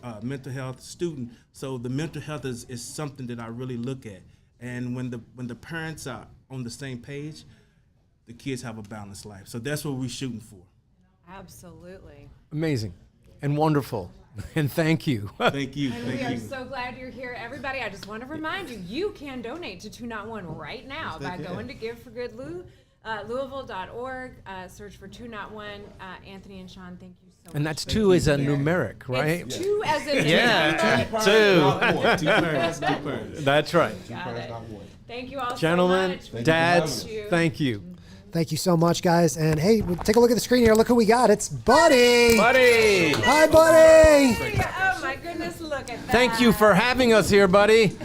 Speaker 16: a mental health student, so the mental health is something that I really look at. And when the parents are on the same page, the kids have a balanced life. So that's what we're shooting for.
Speaker 9: Absolutely.
Speaker 10: Amazing and wonderful. And thank you.
Speaker 16: Thank you.
Speaker 9: And we are so glad you're here. Everybody, I just want to remind you, you can donate to 2-Not-1 right now by going to Give for Good Louisville.org. Search for 2-Not-1. Anthony and Sean, thank you so much.
Speaker 10: And that's 2 as a numeric, right?
Speaker 9: It's 2 as in
Speaker 10: two.
Speaker 16: Two.
Speaker 10: That's right.
Speaker 9: Thank you all
Speaker 10: Gentlemen,
Speaker 9: so much.
Speaker 10: dads, thank you.
Speaker 5: Thank you so much, guys. And hey, take a look at the screen here. Look who we got. It's Buddy.
Speaker 10: Buddy.
Speaker 5: Hi, Buddy.
Speaker 9: Oh my goodness, look at that.
Speaker 10: Thank you for having us here, buddy.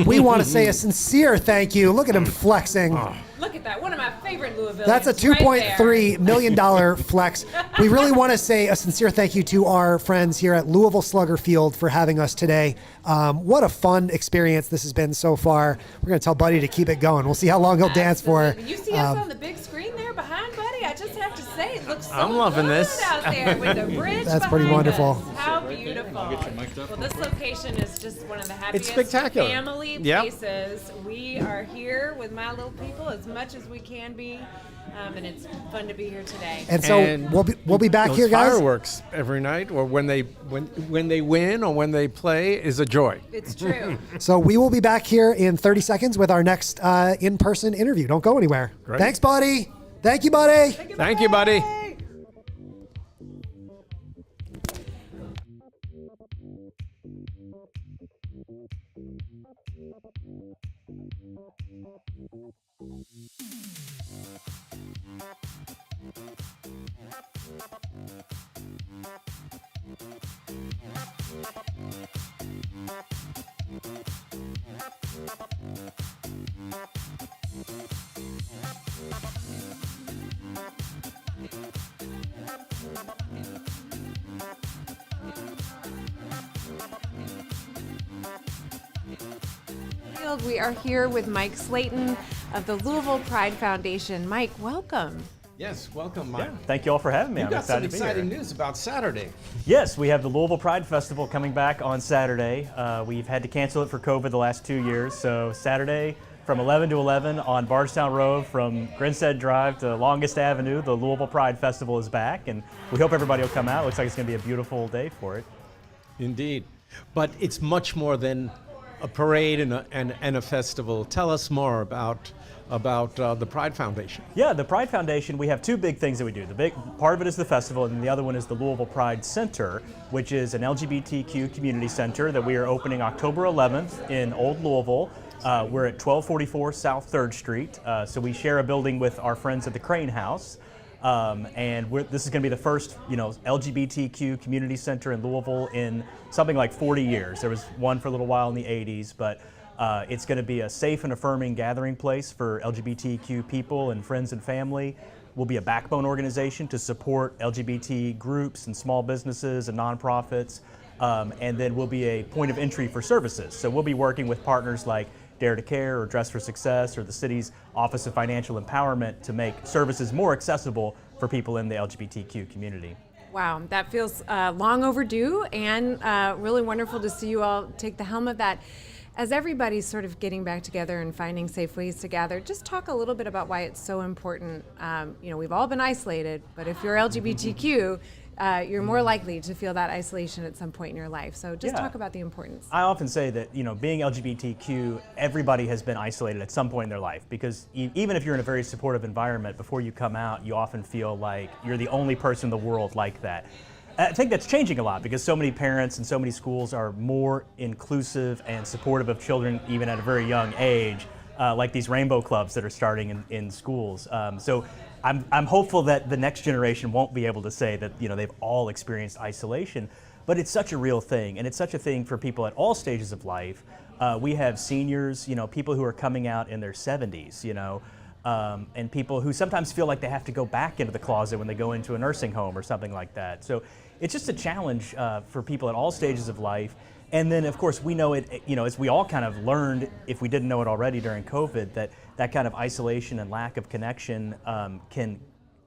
Speaker 5: We want to say a sincere thank you. Look at him flexing.
Speaker 9: Look at that. One of my favorite Louisvillians.
Speaker 5: That's a $2.3 million flex. We really want to say a sincere thank you to our friends here at Louisville Slugger Field for having us today. What a fun experience this has been so far. We're going to tell Buddy to keep it going. We'll see how long he'll dance for.
Speaker 9: You see us on the big screen there behind Buddy? I just have to say, it looks so
Speaker 10: I'm loving
Speaker 9: good
Speaker 10: this
Speaker 9: out there with the bridge.
Speaker 5: That's pretty
Speaker 9: behind
Speaker 5: wonderful.
Speaker 9: us. How beautiful. Well, this location is just one of the happiest
Speaker 10: spectacular.
Speaker 9: family places. We are here with my little people as much as we can be, and it's fun to be here today.
Speaker 5: And so we'll be back here, guys.
Speaker 10: Fireworks every night, or when they win or when they play, is a joy.
Speaker 9: It's true.
Speaker 5: So we will be back here in 30 seconds with our next in-person interview. Don't go anywhere.
Speaker 10: Great.
Speaker 5: Thanks, Buddy. Thank you, Buddy.
Speaker 10: Thank you, buddy.
Speaker 9: We are here with Mike Slayton of the Louisville Pride Foundation. Mike, welcome.
Speaker 10: Yes, welcome, Mike.
Speaker 17: Yeah, thank you all for having me.
Speaker 10: You've
Speaker 17: I'm
Speaker 10: got some
Speaker 17: excited to be here.
Speaker 10: exciting news about Saturday.
Speaker 17: Yes, we have the Louisville Pride Festival coming back on Saturday. We've had to cancel it for COVID the last 2 years, so Saturday from 11 to 11 on Bardstown Road from Grinstead Drive to Longest Avenue, the Louisville Pride Festival is back, and we hope everybody will come out. Looks like it's going to be a beautiful day for it.
Speaker 10: Indeed. But it's much more than a parade and a festival. Tell us more about the Pride Foundation.
Speaker 17: Yeah, the Pride Foundation, we have two big things that we do. The big part of it is the festival, and the other one is the Louisville Pride Center, which is an LGBTQ community center that we are opening October 11th in Old Louisville. We're at 1244 South 3rd Street, so we share a building with our friends at the Crane House. And this is going to be the first, LGBTQ community center in Louisville in something like 40 years. There was one for a little while in the 80s, but it's going to be a safe and affirming gathering place for LGBTQ people and friends and family. We'll be a backbone organization to support LGBT groups and small businesses and nonprofits. And then we'll be a point of entry for services. So we'll be working with partners like Dare to Care or Dress for Success or the city's Office of Financial Empowerment to make services more accessible for people in the LGBTQ community.
Speaker 9: Wow, that feels long overdue and really wonderful to see you all take the helm of that. As everybody's sort of getting back together and finding safe ways to gather, just talk a little bit about why it's so important. We've all been isolated, but if you're LGBTQ, you're more likely to feel that isolation at some point in your life. So just talk about the importance.
Speaker 17: I often say that, being LGBTQ, everybody has been isolated at some point in their life because even if you're in a very supportive environment, before you come out, you often feel like you're the only person in the world like that. I think that's changing a lot because so many parents and so many schools are more inclusive and supportive of children even at a very young age, like these rainbow clubs that are starting in schools. So I'm hopeful that the next generation won't be able to say that they've all experienced isolation, but it's such a real thing, and it's such a thing for people at all stages of life. We have seniors, people who are coming out in their 70s, and people who sometimes feel like they have to go back into the closet when they go into a nursing home or something like that. So it's just a challenge for people at all stages of life. And then, of course, we know it, as we all kind of learned, if we didn't know it already during COVID, that kind of isolation and lack of connection can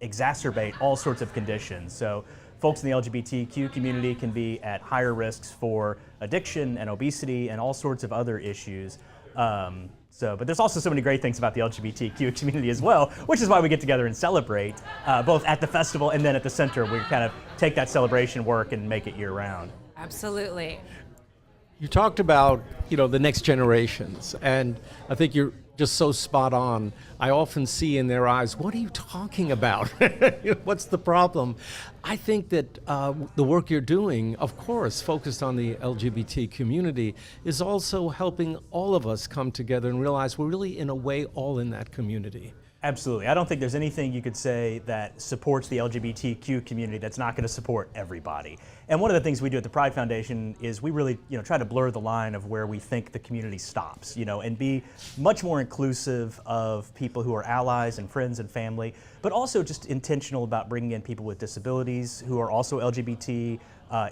Speaker 17: exacerbate all sorts of conditions. So folks in the LGBTQ community can be at higher risks for addiction and obesity and all sorts of other issues. But there's also so many great things about the LGBTQ community as well, which is why we get together and celebrate, both at the festival and then at the center. We kind of take that celebration work and make it year-round.
Speaker 9: Absolutely.
Speaker 10: You talked about, the next generations, and I think you're just so spot on. I often see in their eyes, what are you talking about? What's the problem? I think that the work you're doing, of course, focused on the LGBT community, is also helping all of us come together and realize we're really, in a way, all in that community.
Speaker 17: Absolutely. I don't think there's anything you could say that supports the LGBTQ community that's not going to support everybody. And one of the things we do at the Pride Foundation is we really, try to blur the line of where we think the community stops, and be much more inclusive of people who are allies and friends and family, but also just intentional about bringing in people with disabilities who are also LGBT,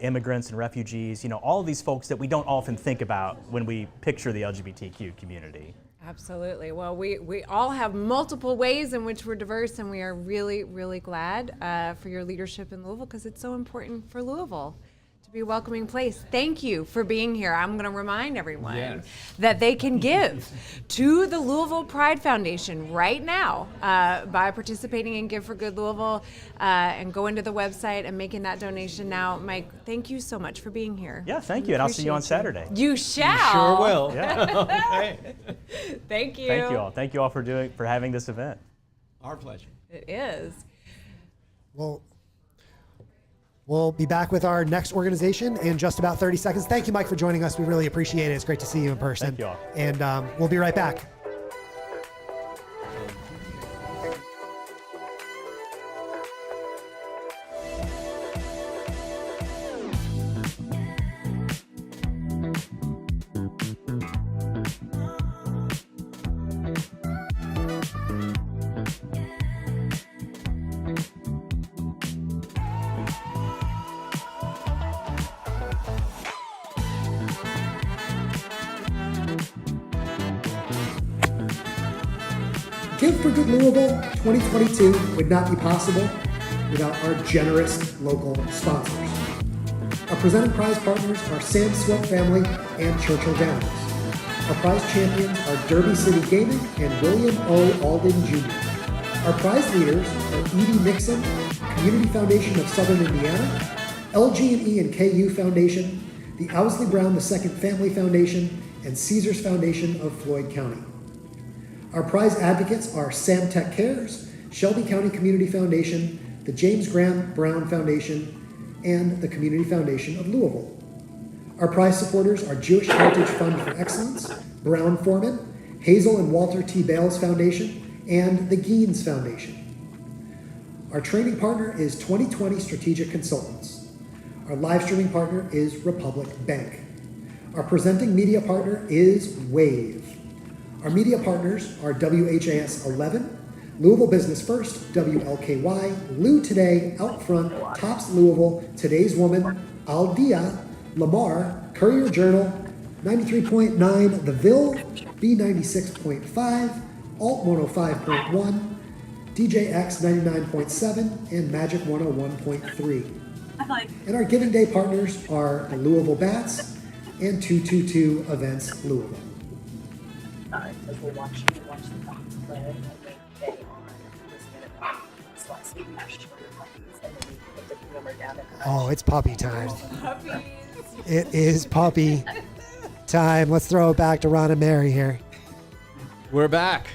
Speaker 17: immigrants and refugees, all of these folks that we don't often think about when we picture the LGBTQ community.
Speaker 9: Absolutely. Well, we all have multiple ways in which we're diverse, and we are really, really glad for your leadership in Louisville because it's so important for Louisville to be a welcoming place. Thank you for being here. I'm going to remind everyone that they can give to the Louisville Pride Foundation right now by participating in Give for Good Louisville and go into the website and making that donation now. Mike, thank you so much for being here.
Speaker 17: Yeah, thank you, and I'll see you on Saturday.
Speaker 9: You shall.
Speaker 10: You sure will.
Speaker 17: Yeah.
Speaker 9: Thank you.
Speaker 17: Thank you all. Thank you all for having this event.
Speaker 10: Our pleasure.
Speaker 9: It is.
Speaker 5: Well, we'll be back with our next organization in just about 30 seconds. Thank you, Mike, for joining us. We really appreciate it. It's great to see you in person.
Speaker 17: Thank you all.
Speaker 5: And we'll be right back. Give for Good Louisville 2022 would not be possible without our generous local sponsors. Our presenting prize partners are Sam Swope Family and Churchill Downs. Our prize champions are Derby City Gaming and William O. Alden Jr. Our prize leaders are Edie Nixon, Community Foundation of Southern Indiana, LG&E and KU Foundation, the Owsley Brown II Family Foundation, and Caesars Foundation of Floyd County. Our prize advocates are Samtech Cares, Shelby County Community Foundation, the James Graham Brown Foundation, and the Community Foundation of Louisville. Our prize supporters are Jewish Heritage Fund for Excellence, Brown Forman, Hazel and Walter T. Bales Foundation, and the Geens Foundation. Our training partner is 2020 Strategic Consultants. Our live streaming partner is Republic Bank. Our presenting media partner is Wave. Our media partners are WHAS 11, Louisville Business First, WLKY, Lou Today, Out Front, Tops Louisville, Today's Woman, Al Dia, Lamar, Courier Journal, 93.9 The Ville, B96.5, Alt 105.1, DJX 99.7, and Magic 101.3. And our Giving Day partners are the Louisville Bats and 222 Events Louisville.
Speaker 18: Because we'll watch the Fox play and they
Speaker 5: Oh, it's puppy time. It is puppy time. Let's throw it back to Ron and Mary here.
Speaker 10: We're back.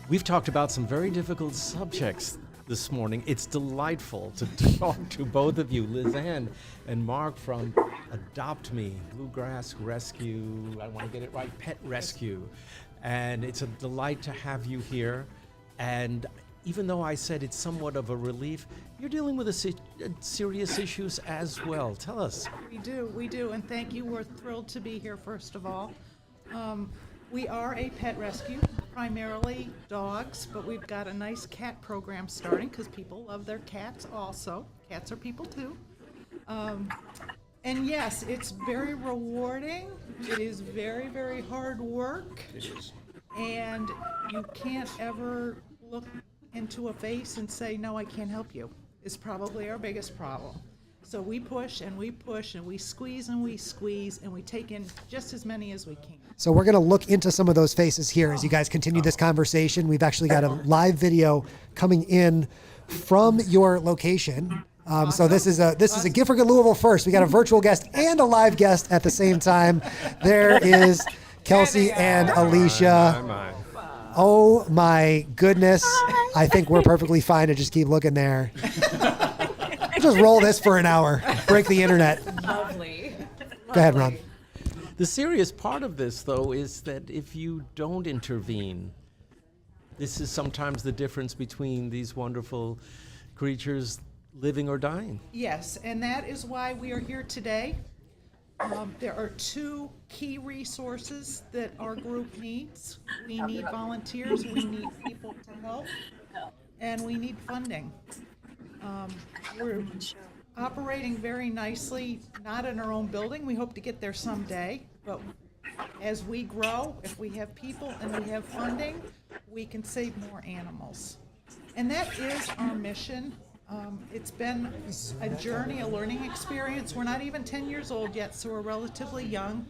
Speaker 10: We've talked about some very difficult subjects this morning. It's delightful to talk to both of you, Lizanne and Mark from Adopt Me, Bluegrass Rescue, I want to get it right, Pet Rescue. And it's a delight to have you here. And even though I said it's somewhat of a relief, you're dealing with serious issues as well. Tell us.
Speaker 19: We do, and thank you. We're thrilled to be here, first of all. We are a pet rescue, primarily dogs, but we've got a nice cat program starting because people love their cats also. Cats are people too. And yes, it's very rewarding. It is very, very hard work. And you can't ever look into a face and say, no, I can't help you. It's probably our biggest problem. So we push and we push and we squeeze and we squeeze and we take in just as many as we can.
Speaker 5: So we're going to look into some of those faces here as you guys continue this conversation. We've actually got a live video coming in from your location. So this is a Gift for Good Louisville first. We got a virtual guest and a live guest at the same time. There is Kelsey and Alicia. Oh my goodness. I think we're perfectly fine to just keep looking there. Just roll this for an hour. Break the internet.
Speaker 9: Lovely.
Speaker 5: Go ahead, Ron.
Speaker 10: The serious part of this, though, is that if you don't intervene, this is sometimes the difference between these wonderful creatures living or dying.
Speaker 19: Yes, and that is why we are here today. There are two key resources that our group needs. We need volunteers, we need people to help, and we need funding. We're operating very nicely, not in our own building. We hope to get there someday, but as we grow, if we have people and we have funding, we can save more animals. And that is our mission. It's been a journey, a learning experience. We're not even 10 years old yet, so we're relatively young.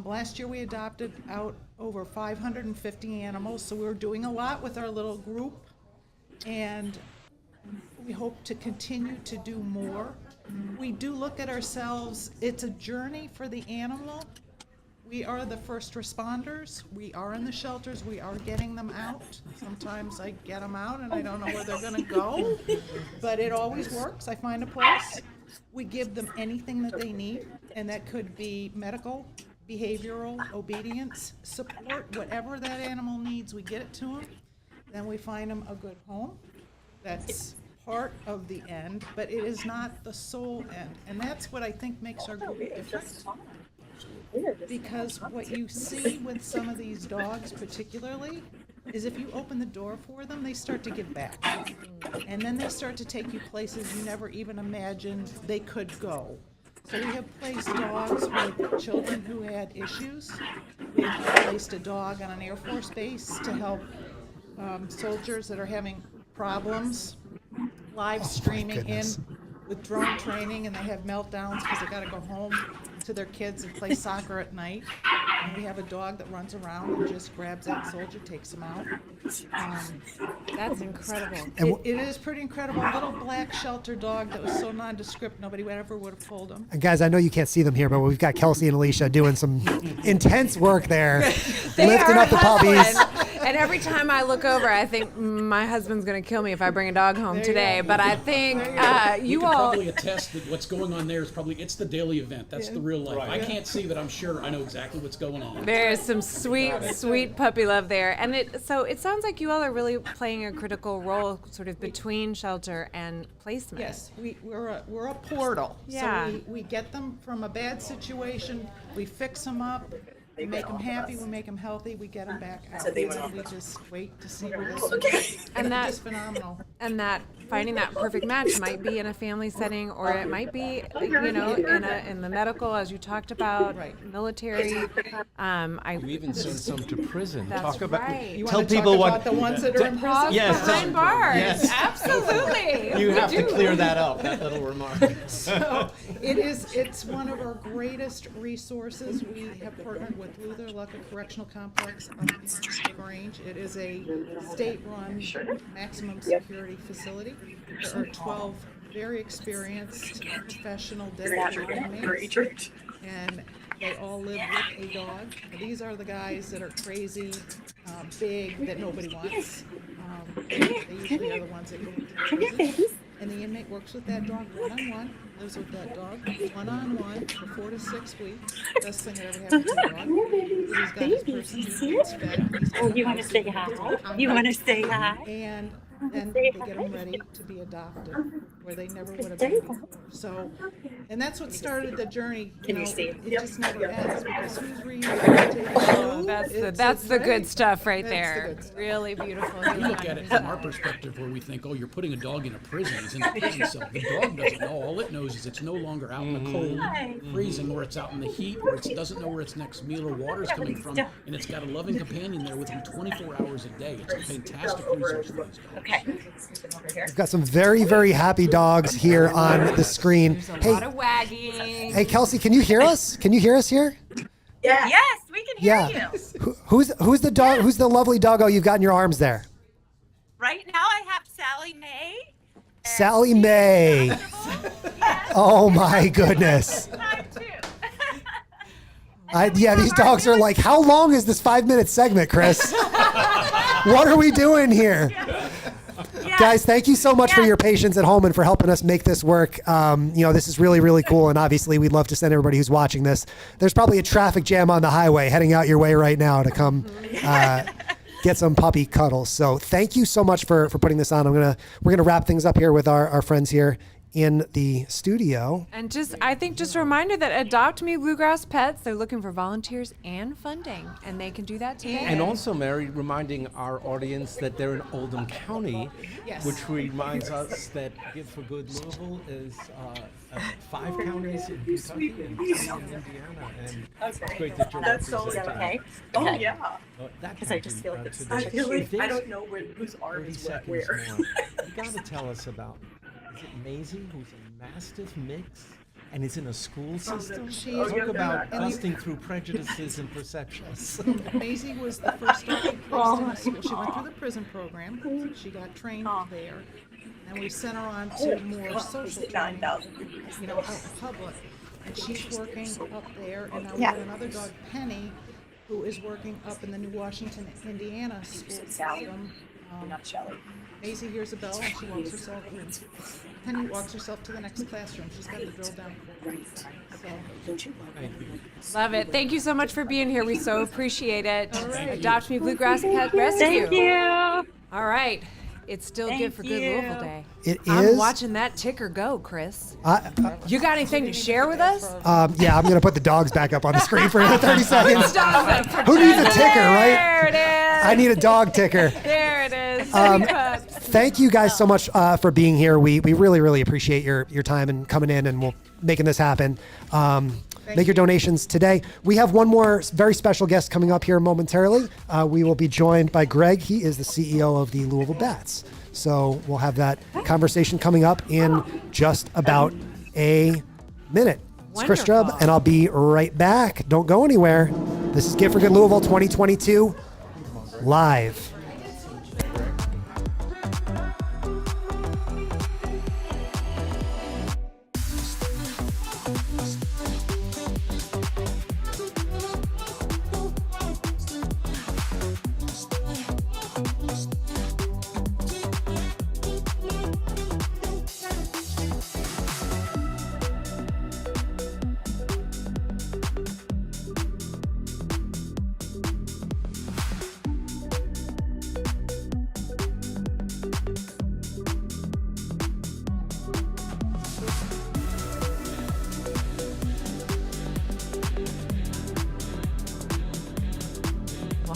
Speaker 19: Last year we adopted out over 550 animals, so we're doing a lot with our little group, and we hope to continue to do more. We do look at ourselves, it's a journey for the animal. We are the first responders. We are in the shelters. We are getting them out. Sometimes I get them out and I don't know where they're going to go, but it always works. I find a place. We give them anything that they need, and that could be medical, behavioral, obedience, support, whatever that animal needs, we get it to them. Then we find them a good home. That's part of the end, but it is not the sole end. And that's what I think makes our group different. Because what you see with some of these dogs particularly is if you open the door for them, they start to give back. And then they start to take you places you never even imagined they could go. So we have placed dogs with children who had issues. We've placed a dog on an Air Force base to help soldiers that are having problems live streaming in with drone training, and they have meltdowns because they got to go home to their kids and play soccer at night. And we have a dog that runs around and just grabs that soldier, takes him out.
Speaker 9: That's incredible.
Speaker 19: It is pretty incredible. A little black shelter dog that was so nondescript, nobody ever would have pulled him.
Speaker 5: And guys, I know you can't see them here, but we've got Kelsey and Alicia doing some intense work there, lifting up the puppies.
Speaker 20: And every time I look over, I think my husband's going to kill me if I bring a dog home today. But I think
Speaker 21: you
Speaker 20: all
Speaker 21: can probably attest that what's going on there is it's the daily event. That's the real life. I can't see, but I'm sure I know exactly what's going on.
Speaker 20: There's some sweet puppy love there. And so it sounds like you all are really playing a critical role sort of between shelter and placement.
Speaker 19: Yes, we're a portal.
Speaker 20: Yeah.
Speaker 19: So we get them from a bad situation, we fix them up, we make them happy, we make them healthy, we get them back out. We just wait to see where this goes.
Speaker 20: And
Speaker 19: that's just phenomenal.
Speaker 20: And that finding that perfect match might be in a family setting, or it might be, in the medical, as you talked about, military.
Speaker 10: You even send some to prison.
Speaker 20: That's
Speaker 10: Talk about.
Speaker 20: right.
Speaker 10: Tell people what
Speaker 19: the ones that are in prison.
Speaker 10: Yes,
Speaker 20: behind bars.
Speaker 10: Yes.
Speaker 20: Absolutely.
Speaker 10: You have to clear that up. That little remark.
Speaker 19: So it's one of our greatest resources. We have partnered with Louisville Correctional Complex up in Range. It is a state-run maximum security facility. There are 12 very experienced, professional, dedicated inmates, and they all live with a dog. These are the guys that are crazy, big, that nobody wants. They usually are the ones that go into prison. And the inmate works with that dog one-on-one, lives with that dog one-on-one for 4 to 6 weeks. Best thing that ever happened to the dog. He's got his person, he's fed.
Speaker 18: Oh, you want to say hi? You want to say hi?
Speaker 19: And then they get them ready to be adopted, where they never would have been before. So, and that's what started the journey.
Speaker 18: Can you see it?
Speaker 19: It just never ends, because who's reuniting?
Speaker 20: That's the good stuff right there. Really beautiful.
Speaker 21: We look at it from our perspective, where we think, oh, you're putting a dog in a prison. He's in a prison cell. The dog doesn't know. All it knows is it's no longer out in the cold, freezing, or it's out in the heat, or it doesn't know where its next meal or water is coming from, and it's got a loving companion there with him 24 hours a day. It's a fantastic resource for these dogs.
Speaker 5: We've got some very, very happy dogs here on the screen.
Speaker 20: There's a lot of wagging.
Speaker 5: Hey, Kelsey, can you hear us? Can you hear us here?
Speaker 18: Yeah. Yes, we can hear you.
Speaker 5: Who's the dog? Who's the lovely doggo you've got in your arms there?
Speaker 18: Right now I have Sally Mae.
Speaker 5: Sally Mae. Oh my goodness. These dogs are like, how long is this 5-minute segment, Chris? What are we doing here? Guys, thank you so much for your patience at home and for helping us make this work. This is really, really cool, and obviously we'd love to send everybody who's watching this. There's probably a traffic jam on the highway heading out your way right now to come get some puppy cuddles. So thank you so much for putting this on. We're gonna wrap things up here with our friends here in the studio.
Speaker 20: And I think just a reminder that Adopt Me Bluegrass Pets, they're looking for volunteers and funding, and they can do that today.
Speaker 10: And also, Mary, reminding our audience that they're in Oldham County, which reminds us that Give for Good Louisville is 5 counties in Kentucky and 3 in Indiana. And it's great that you're representing.
Speaker 18: Okay. Oh, yeah. Because I just feel like it's such I don't know whose art is where.
Speaker 10: You got to tell us about. Is it Maisie, who's a Mastiff mix and is in a school system? Talk about busting through prejudices and perceptions.
Speaker 19: Maisie was the first dog we placed in the school. She went through the prison program. She got trained there. And we sent her on to more social training, out in public. And she's working up there. And now we have another dog, Penny, who is working up in the New Washington, Indiana school system.
Speaker 18: Not Shelly.
Speaker 19: Maisie hears a bell and she walks herself in. Penny walks herself to the next classroom. She's got to drill down.
Speaker 20: Love it. Thank you so much for being here. We so appreciate it.
Speaker 19: Right.
Speaker 20: Adopt Me Bluegrass Pet Rescue.
Speaker 18: Thank you.
Speaker 20: All right. It's still Give for Good Louisville Day.
Speaker 5: I'm
Speaker 20: watching that ticker go, Chris. You got anything to share with us?
Speaker 5: I'm going to put the dogs back up on the screen for 30 seconds. Who needs a ticker, right?
Speaker 20: There it is.
Speaker 5: I need a dog ticker.
Speaker 20: There it is.
Speaker 5: Thank you guys so much for being here. We really, really appreciate your time and coming in and making this happen. Make your donations today. We have one more very special guest coming up here momentarily. We will be joined by Greg. He is the CEO of the Louisville Bats. So we'll have that conversation coming up in just about a minute. It's Chris Strubb, and I'll be right back. Don't go anywhere. This is Give for Good Louisville 2022 live.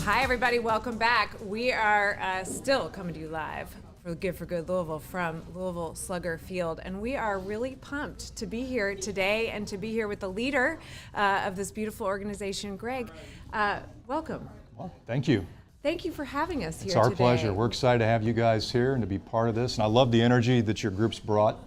Speaker 20: Hi, everybody. Welcome back. We are still coming to you live for Give for Good Louisville from Louisville Slugger Field. And we are really pumped to be here today and to be here with the leader of this beautiful organization, Greg. Welcome.
Speaker 4: Well, thank you.
Speaker 20: Thank you for having us here
Speaker 4: today. It's our
Speaker 20: today.
Speaker 4: pleasure. We're excited to have you guys here and to be part of this. And I love the energy that your group's brought.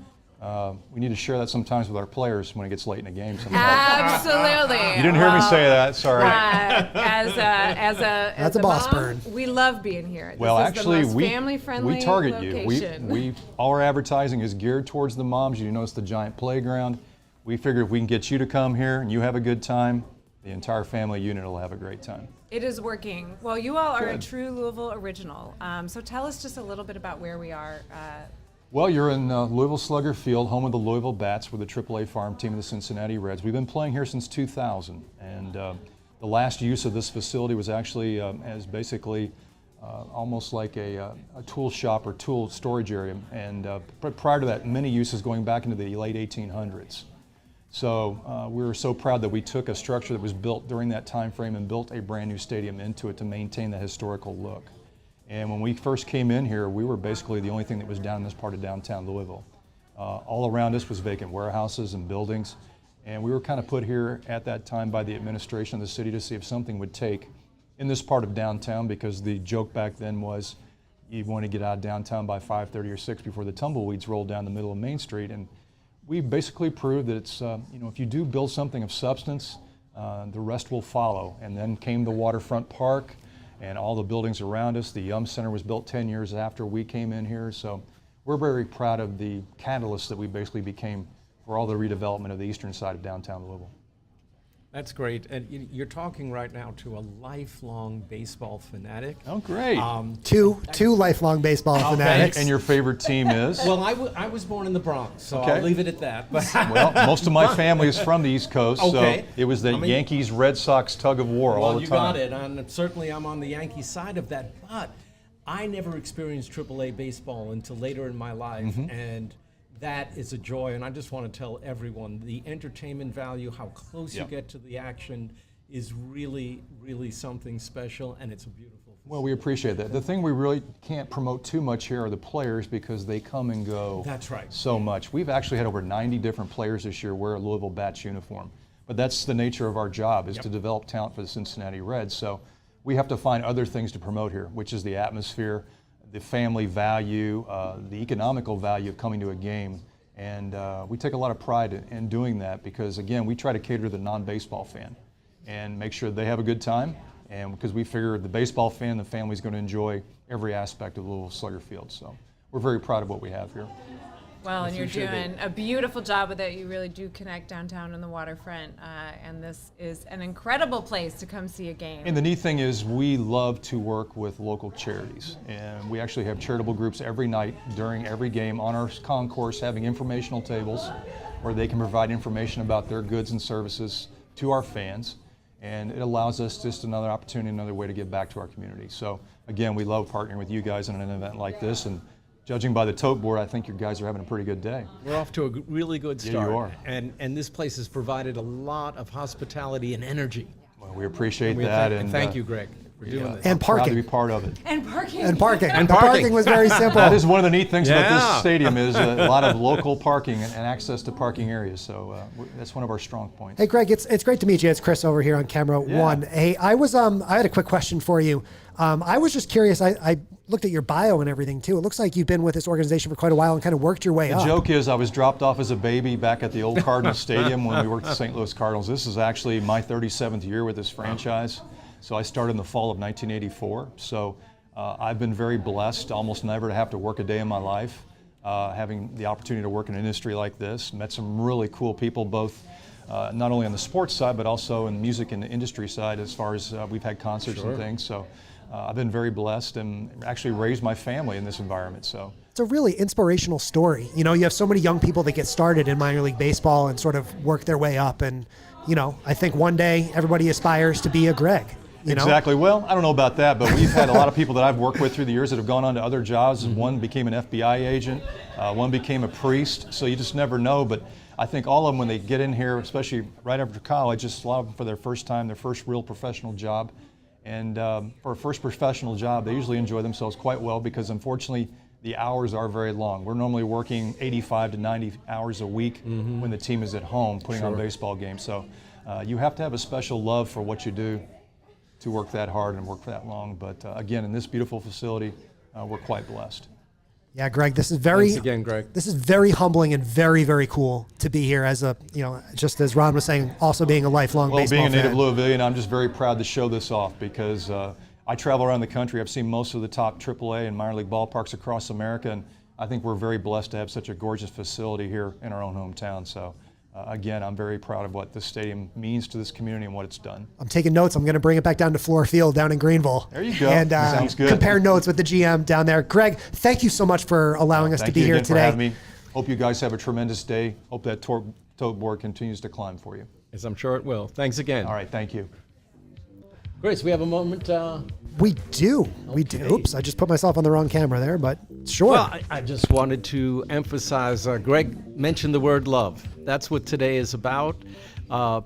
Speaker 4: We need to share that sometimes with our players when it gets late in a game.
Speaker 20: Absolutely.
Speaker 4: You didn't hear me say that. Sorry.
Speaker 20: As a boss burn. We love being here.
Speaker 4: Well,
Speaker 20: this
Speaker 4: actually,
Speaker 20: is the most family-friendly
Speaker 4: we target
Speaker 20: location.
Speaker 4: you. All our advertising is geared towards the moms. You notice the giant playground. We figured if we can get you to come here and you have a good time, the entire family unit will have a great time.
Speaker 20: It is working. Well, you all are a true Louisville original. So tell us just a little bit about where we are.
Speaker 4: Well, you're in Louisville Slugger Field, home of the Louisville Bats. We're the AAA farm team of the Cincinnati Reds. We've been playing here since 2000, and the last use of this facility was actually as basically almost like a tool shop or tool storage area. And prior to that, many uses going back into the late 1800s. So we were so proud that we took a structure that was built during that time frame and built a brand new stadium into it to maintain the historical look. And when we first came in here, we were basically the only thing that was down in this part of downtown Louisville. All around us was vacant warehouses and buildings. And we were kind of put here at that time by the administration of the city to see if something would take in this part of downtown, because the joke back then was you want to get out of downtown by 5:30 or 6 before the tumbleweeds rolled down the middle of Main Street. And we basically proved that it's, if you do build something of substance, the rest will follow. And then came the waterfront park and all the buildings around us. The Yum Center was built 10 years after we came in here. So we're very proud of the catalyst that we basically became for all the redevelopment of the eastern side of downtown Louisville.
Speaker 10: That's great. And you're talking right now to a lifelong baseball fanatic.
Speaker 4: Oh, great.
Speaker 5: Two lifelong baseball fanatics.
Speaker 4: And your favorite team is?
Speaker 10: Well, I was born in the Bronx, so I'll leave it at that.
Speaker 4: Well, most of my family is from the East Coast, so it was the Yankees-Red Sox tug of war all the time.
Speaker 10: Well, you got it. And certainly I'm on the Yankee side of that, but I never experienced AAA baseball until later in my life, and that is a joy. And I just want to tell everyone, the entertainment value, how close you get to the action is really, really something special, and it's a beautiful facility.
Speaker 4: Well, we appreciate that. The thing we really can't promote too much here are the players, because they come and go.
Speaker 10: That's right.
Speaker 4: So much. We've actually had over 90 different players this year wear a Louisville Bats uniform. But that's the nature of our job, is to develop talent for the Cincinnati Reds. So we have to find other things to promote here, which is the atmosphere, the family value, the economical value of coming to a game. And we take a lot of pride in doing that, because, again, we try to cater to the non-baseball fan and make sure they have a good time. And because we figure the baseball fan, the family's going to enjoy every aspect of Louisville Slugger Field. So we're very proud of what we have here.
Speaker 20: Well, and you're doing a beautiful job with it. You really do connect downtown and the waterfront, and this is an incredible place to come see a game.
Speaker 4: And the neat thing is we love to work with local charities, and we actually have charitable groups every night during every game on our concourse having informational tables where they can provide information about their goods and services to our fans, and it allows us just another opportunity, another way to give back to our community. So again, we love partnering with you guys in an event like this, and judging by the tote board, I think you guys are having a pretty good day.
Speaker 10: We're off to a really good start.
Speaker 4: Yeah, you are.
Speaker 10: And this place has provided a lot of hospitality and energy.
Speaker 4: Well, we appreciate that.
Speaker 10: And thank you, Greg. for doing this.
Speaker 5: And
Speaker 4: Proud
Speaker 5: parking.
Speaker 4: to be part of it.
Speaker 20: And parking.
Speaker 5: And parking.
Speaker 10: And
Speaker 5: The parking was very simple.
Speaker 4: That is one of the neat things about
Speaker 10: Yeah.
Speaker 4: this stadium is a lot of local parking and access to parking areas. So that's one of our strong points.
Speaker 5: Hey, Greg, it's great to meet you. It's Chris over here on camera
Speaker 4: Yeah.
Speaker 5: one. Hey, I had a quick question for you. I was just curious. I looked at your bio and everything too. It looks like you've been with this organization for quite a while and kind of worked your way
Speaker 4: The
Speaker 5: up.
Speaker 4: joke is I was dropped off as a baby back at the old Cardinals Stadium when we worked at the St. Louis Cardinals. This is actually my 37th year with this franchise. So I started in the fall of 1984. So I've been very blessed, almost never to have to work a day in my life, having the opportunity to work in an industry like this. Met some really cool people, both not only on the sports side, but also in the music and the industry side as far as we've had concerts and things. So I've been very blessed and actually raised my family in this environment. So
Speaker 5: It's a really inspirational story. You know, you have so many young people that get started in minor league baseball and sort of work their way up. And, you know, I think one day everybody aspires to be a Greg. You know?
Speaker 4: Exactly. Well, I don't know about that, but we've had a lot of people that I've worked with through the years that have gone on to other jobs. One became an FBI agent, one became a priest, so you just never know. But I think all of them, when they get in here, especially right after college, just a lot of them for their first time, their first real professional job. And for a first professional job, they usually enjoy themselves quite well because unfortunately the hours are very long. We're normally working 85 to 90 hours a week when the team is at home putting on baseball games. So you have to have a special love for what you do to work that hard and work for that long. But again, in this beautiful facility, we're quite blessed.
Speaker 5: Yeah, Greg, this is very,
Speaker 10: Thanks again, Greg.
Speaker 5: This is very humbling and very, very cool to be here as a, you know, just as Ron was saying, also being a lifelong baseball
Speaker 4: being a native
Speaker 5: fan.
Speaker 4: Louisvillian, I'm just very proud to show this off because I travel around the country. I've seen most of the top AAA and minor league ballparks across America, and I think we're very blessed to have such a gorgeous facility here in our own hometown. So again, I'm very proud of what this stadium means to this community and what it's done.
Speaker 5: I'm taking notes. I'm going to bring it back down to Floor Field down in Greenville.
Speaker 4: There you go.
Speaker 5: And
Speaker 4: Sounds good.
Speaker 5: compare notes with the GM down there. Greg, thank you so much for allowing us to be here
Speaker 4: Thank you
Speaker 5: today.
Speaker 4: again for having me. Hope you guys have a tremendous day. Hope that tote board continues to climb for you.
Speaker 10: As I'm sure it will. Thanks again.
Speaker 4: All right, thank you.
Speaker 10: Grace, we have a moment.
Speaker 5: We do. We do. Oops, I just put myself on the wrong camera there, but sure.
Speaker 10: Well, I just wanted to emphasize, Greg mentioned the word love. That's what today is about.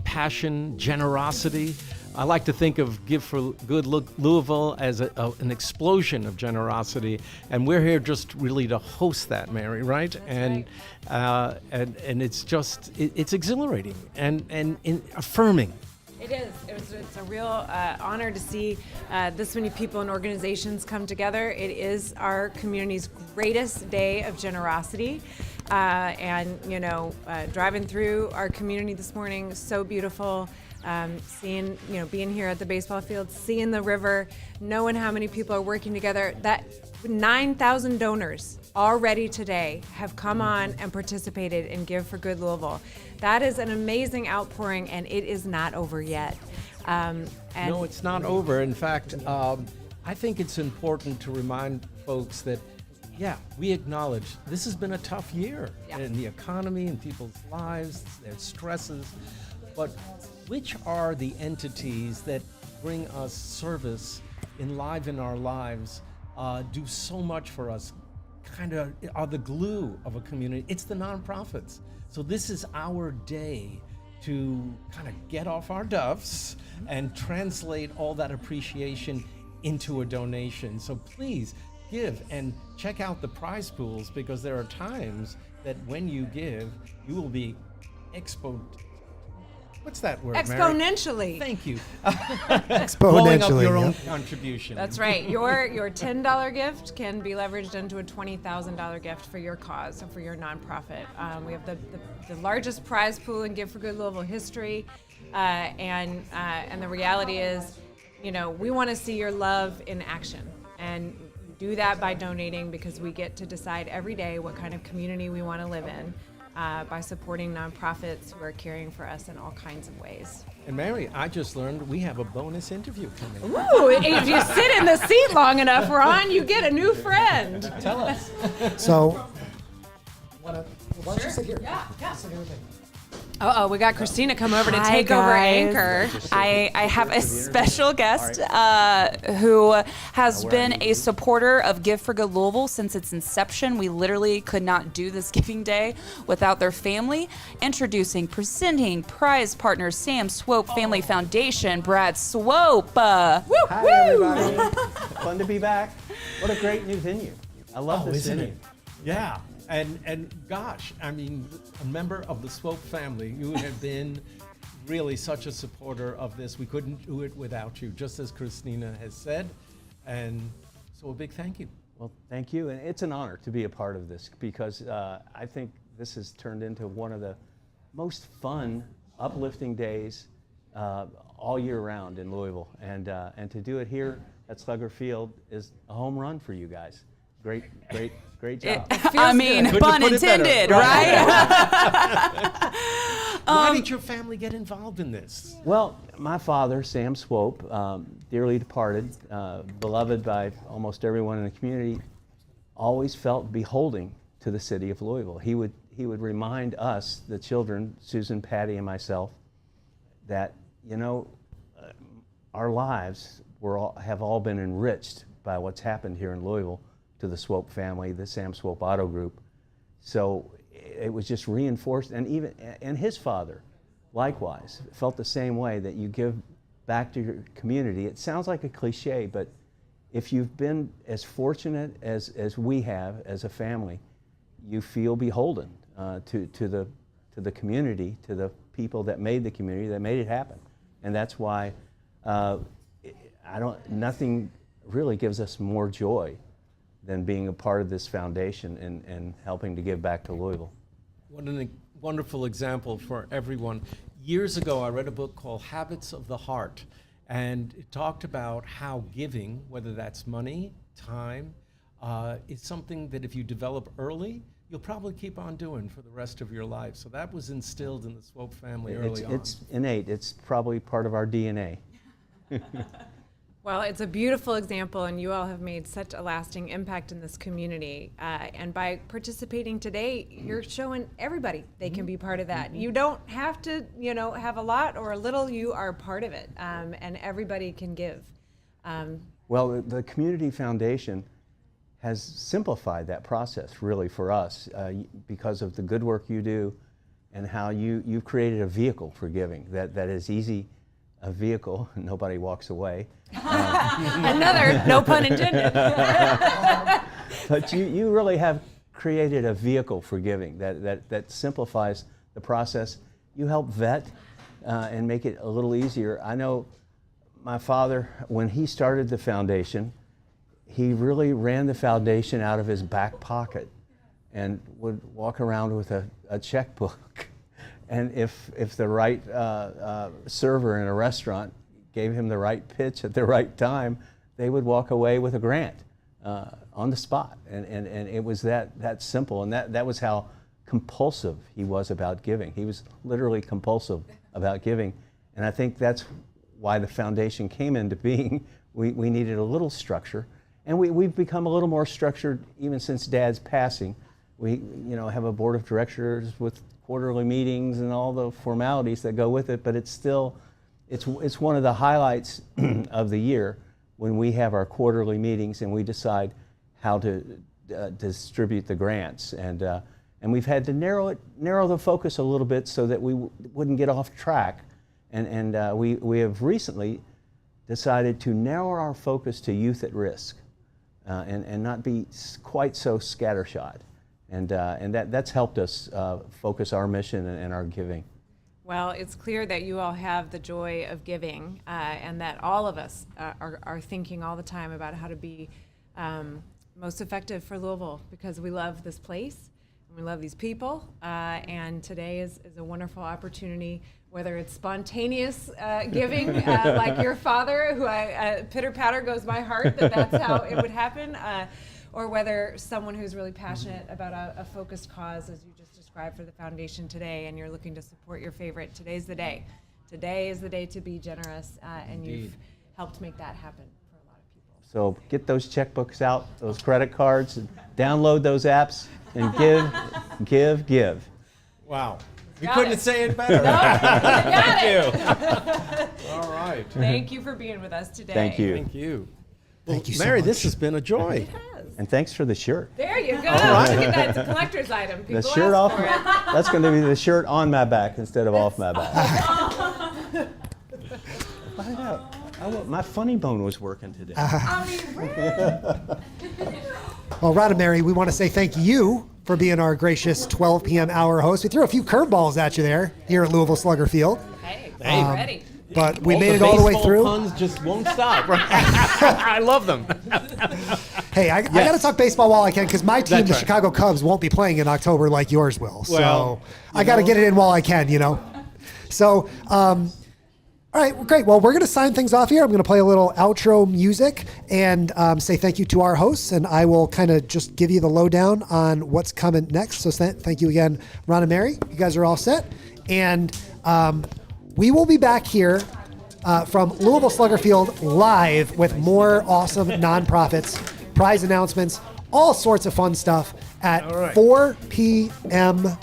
Speaker 10: Passion, generosity. I like to think of Give for Good Louisville as an explosion of generosity, and we're here just really to host that, Mary, right? And it's just, it's exhilarating and affirming.
Speaker 20: It is. It's a real honor to see this many people and organizations come together. It is our community's greatest day of generosity. And, you know, driving through our community this morning, so beautiful. Seeing, you know, being here at the baseball field, seeing the river, knowing how many people are working together. That 9,000 donors already today have come on and participated in Give for Good Louisville. That is an amazing outpouring, and it is not over yet.
Speaker 10: No, it's not over. In fact, I think it's important to remind folks that, yeah, we acknowledge this has been a tough year in the economy and people's lives, their stresses, but which are the entities that bring us service, enliven our lives, do so much for us, kind of are the glue of a community? It's the nonprofits. So this is our day to kind of get off our duffs and translate all that appreciation into a donation. So please give and check out the prize pools, because there are times that when you give, you will be what's that word, Mary?
Speaker 20: Exponentially.
Speaker 10: Thank you.
Speaker 5: Exponentially.
Speaker 10: Blowing up your own contribution.
Speaker 20: That's right. Your $10 gift can be leveraged into a $20,000 gift for your cause, for your nonprofit. We have the largest prize pool in Give for Good Louisville history, and the reality is, you know, we want to see your love in action, and do that by donating, because we get to decide every day what kind of community we want to live in. By supporting nonprofits who are caring for us in all kinds of ways.
Speaker 10: And Mary, I just learned we have a bonus interview coming.
Speaker 20: Ooh, if you sit in the seat long enough, Ron, you get a new friend.
Speaker 10: Tell us.
Speaker 5: So, why don't you sit here?
Speaker 20: Yeah.
Speaker 5: Sit here with me.
Speaker 20: Uh-oh, we got Christina come over to
Speaker 3: Hi,
Speaker 20: take over
Speaker 3: guys.
Speaker 20: anchor.
Speaker 3: I have a special guest who has been a supporter of Give for Good Louisville since its inception. We literally could not do this Giving Day without their family. Introducing, presenting prize partner Sam Swope Family Foundation, Brad Swope.
Speaker 1: Hi, everybody. Fun to be back. What a great new venue. I love this
Speaker 10: isn't
Speaker 1: venue.
Speaker 10: it? Yeah. And gosh, I mean, a member of the Swope family, you have been really such a supporter of this. We couldn't do it without you, just as Christina has said. And so a big thank you.
Speaker 1: Well, thank you. And it's an honor to be a part of this because I think this has turned into one of the most fun, uplifting days all year round in Louisville. And to do it here at Slugger Field is a home run for you guys. Great job.
Speaker 3: I mean, pun intended, right?
Speaker 10: Why did your family get involved in this?
Speaker 1: Well, my father, Sam Swope, dearly departed, beloved by almost everyone in the community, always felt beholding to the city of Louisville. He would remind us, the children, Susan, Patty, and myself, that, our lives have all been enriched by what's happened here in Louisville to the Swope family, the Sam Swope Auto Group. So it was just reinforced, and his father, likewise, felt the same way, that you give back to your community. It sounds like a cliche, but if you've been as fortunate as we have as a family, you feel beholden to the community, to the people that made the community, that made it happen. And that's why nothing really gives us more joy than being a part of this foundation and helping to give back to Louisville.
Speaker 10: What a wonderful example for everyone. Years ago, I read a book called Habits of the Heart, and it talked about how giving, whether that's money, time, is something that if you develop early, you'll probably keep on doing for the rest of your life. So that was instilled in the Swope family early on.
Speaker 1: It's innate. It's probably part of our DNA.
Speaker 20: Well, it's a beautiful example, and you all have made such a lasting impact in this community. And by participating today, you're showing everybody they can be part of that. You don't have to, have a lot or a little. You are part of it, and everybody can give.
Speaker 1: Well, the Community Foundation has simplified that process, really, for us because of the good work you do and how you've created a vehicle for giving that is easy. A vehicle, nobody walks away.
Speaker 20: Another, no pun intended.
Speaker 1: But you really have created a vehicle for giving that simplifies the process. You help vet and make it a little easier. I know my father, when he started the foundation, he really ran the foundation out of his back pocket and would walk around with a checkbook. And if the right server in a restaurant gave him the right pitch at the right time, they would walk away with a grant on the spot. And it was that simple. And that was how compulsive he was about giving. He was literally compulsive about giving. And I think that's why the foundation came into being. We needed a little structure. And we've become a little more structured even since Dad's passing. We have a board of directors with quarterly meetings and all the formalities that go with it, but it's one of the highlights of the year when we have our quarterly meetings and we decide how to distribute the grants. And we've had to narrow the focus a little bit so that we wouldn't get off track. And we have recently decided to narrow our focus to youth at risk and not be quite so scattershot. And that's helped us focus our mission and our giving.
Speaker 20: Well, it's clear that you all have the joy of giving, and that all of us are thinking all the time about how to be most effective for Louisville, because we love this place and we love these people. And today is a wonderful opportunity, whether it's spontaneous giving, like your father, who pitter patter goes my heart that's how it would happen. Or whether someone who's really passionate about a focused cause, as you just described for the foundation today, and you're looking to support your favorite, today's the day. Today is the day to be generous, and you've helped make that happen for a lot of people.
Speaker 1: So get those checkbooks out, those credit cards, and download those apps, and give.
Speaker 10: Wow.
Speaker 2: You
Speaker 20: Got
Speaker 2: couldn't
Speaker 20: it.
Speaker 2: say it better.
Speaker 20: Got
Speaker 2: it. All right.
Speaker 20: Thank you for being with us today.
Speaker 1: Thank you.
Speaker 10: Thank you.
Speaker 5: Thank you so
Speaker 10: Mary,
Speaker 5: much.
Speaker 10: this has been a joy.
Speaker 1: And thanks for the shirt.
Speaker 20: There you go.
Speaker 1: All right.
Speaker 20: Look at that. It's a collector's item. People
Speaker 1: The shirt
Speaker 20: ask
Speaker 1: off.
Speaker 20: for it.
Speaker 1: That's going to be the shirt on my back instead of off my back. Find out. My funny bone was working today.
Speaker 5: Well, Rod and Mary, we want to say thank you for being our gracious 12 p.m. hour host. We threw a few curveballs at you there here at Louisville Slugger Field.
Speaker 20: Hey,
Speaker 5: ready. But we made it all the way through.
Speaker 2: Puns just won't stop. I love them.
Speaker 5: Hey, I got to talk baseball while I can because my team,
Speaker 2: That's
Speaker 5: the
Speaker 2: right.
Speaker 5: Chicago Cubs, won't be playing in October like yours will. So
Speaker 2: Well,
Speaker 5: I got to get it in while I can, you know. So, all right, well, great. Well, we're going to sign things off here. I'm going to play a little outro music and say thank you to our hosts, and I will kind of just give you the lowdown on what's coming next. So thank you again, Ron and Mary. You guys are all set. And we will be back here from Louisville Slugger Field live with more awesome nonprofits, prize announcements, all sorts of fun stuff at 4 p.m.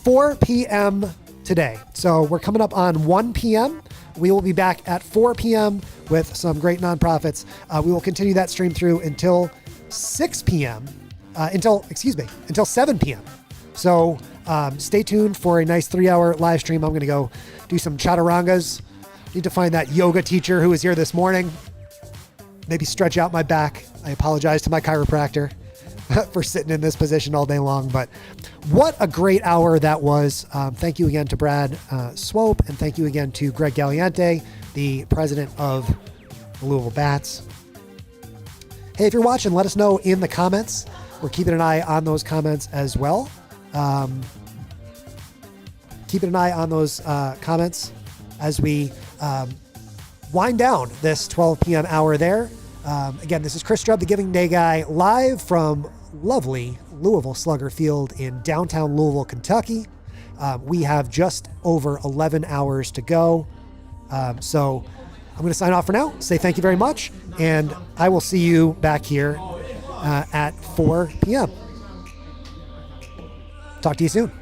Speaker 5: 4 p.m. today. So we're coming up on 1 p.m. We will be back at 4 p.m. with some great nonprofits. We will continue that stream through until 6 p.m. Until 7 p.m. So stay tuned for a nice 3-hour live stream. I'm going to go do some chaturangas. Need to find that yoga teacher who was here this morning. Maybe stretch out my back. I apologize to my chiropractor for sitting in this position all day long. But what a great hour that was. Thank you again to Brad Swope, and thank you again to Greg Galliante, the president of the Louisville Bats. Hey, if you're watching, let us know in the comments. We're keeping an eye on those comments as well. Keeping an eye on those comments as we wind down this 12 p.m. hour there. Again, this is Chris Strubb, the Giving Day guy, live from lovely Louisville Slugger Field in downtown Louisville, Kentucky. We have just over 11 hours to go. So I'm going to sign off for now, say thank you very much, and I will see you back here at 4 p.m. Talk to you soon.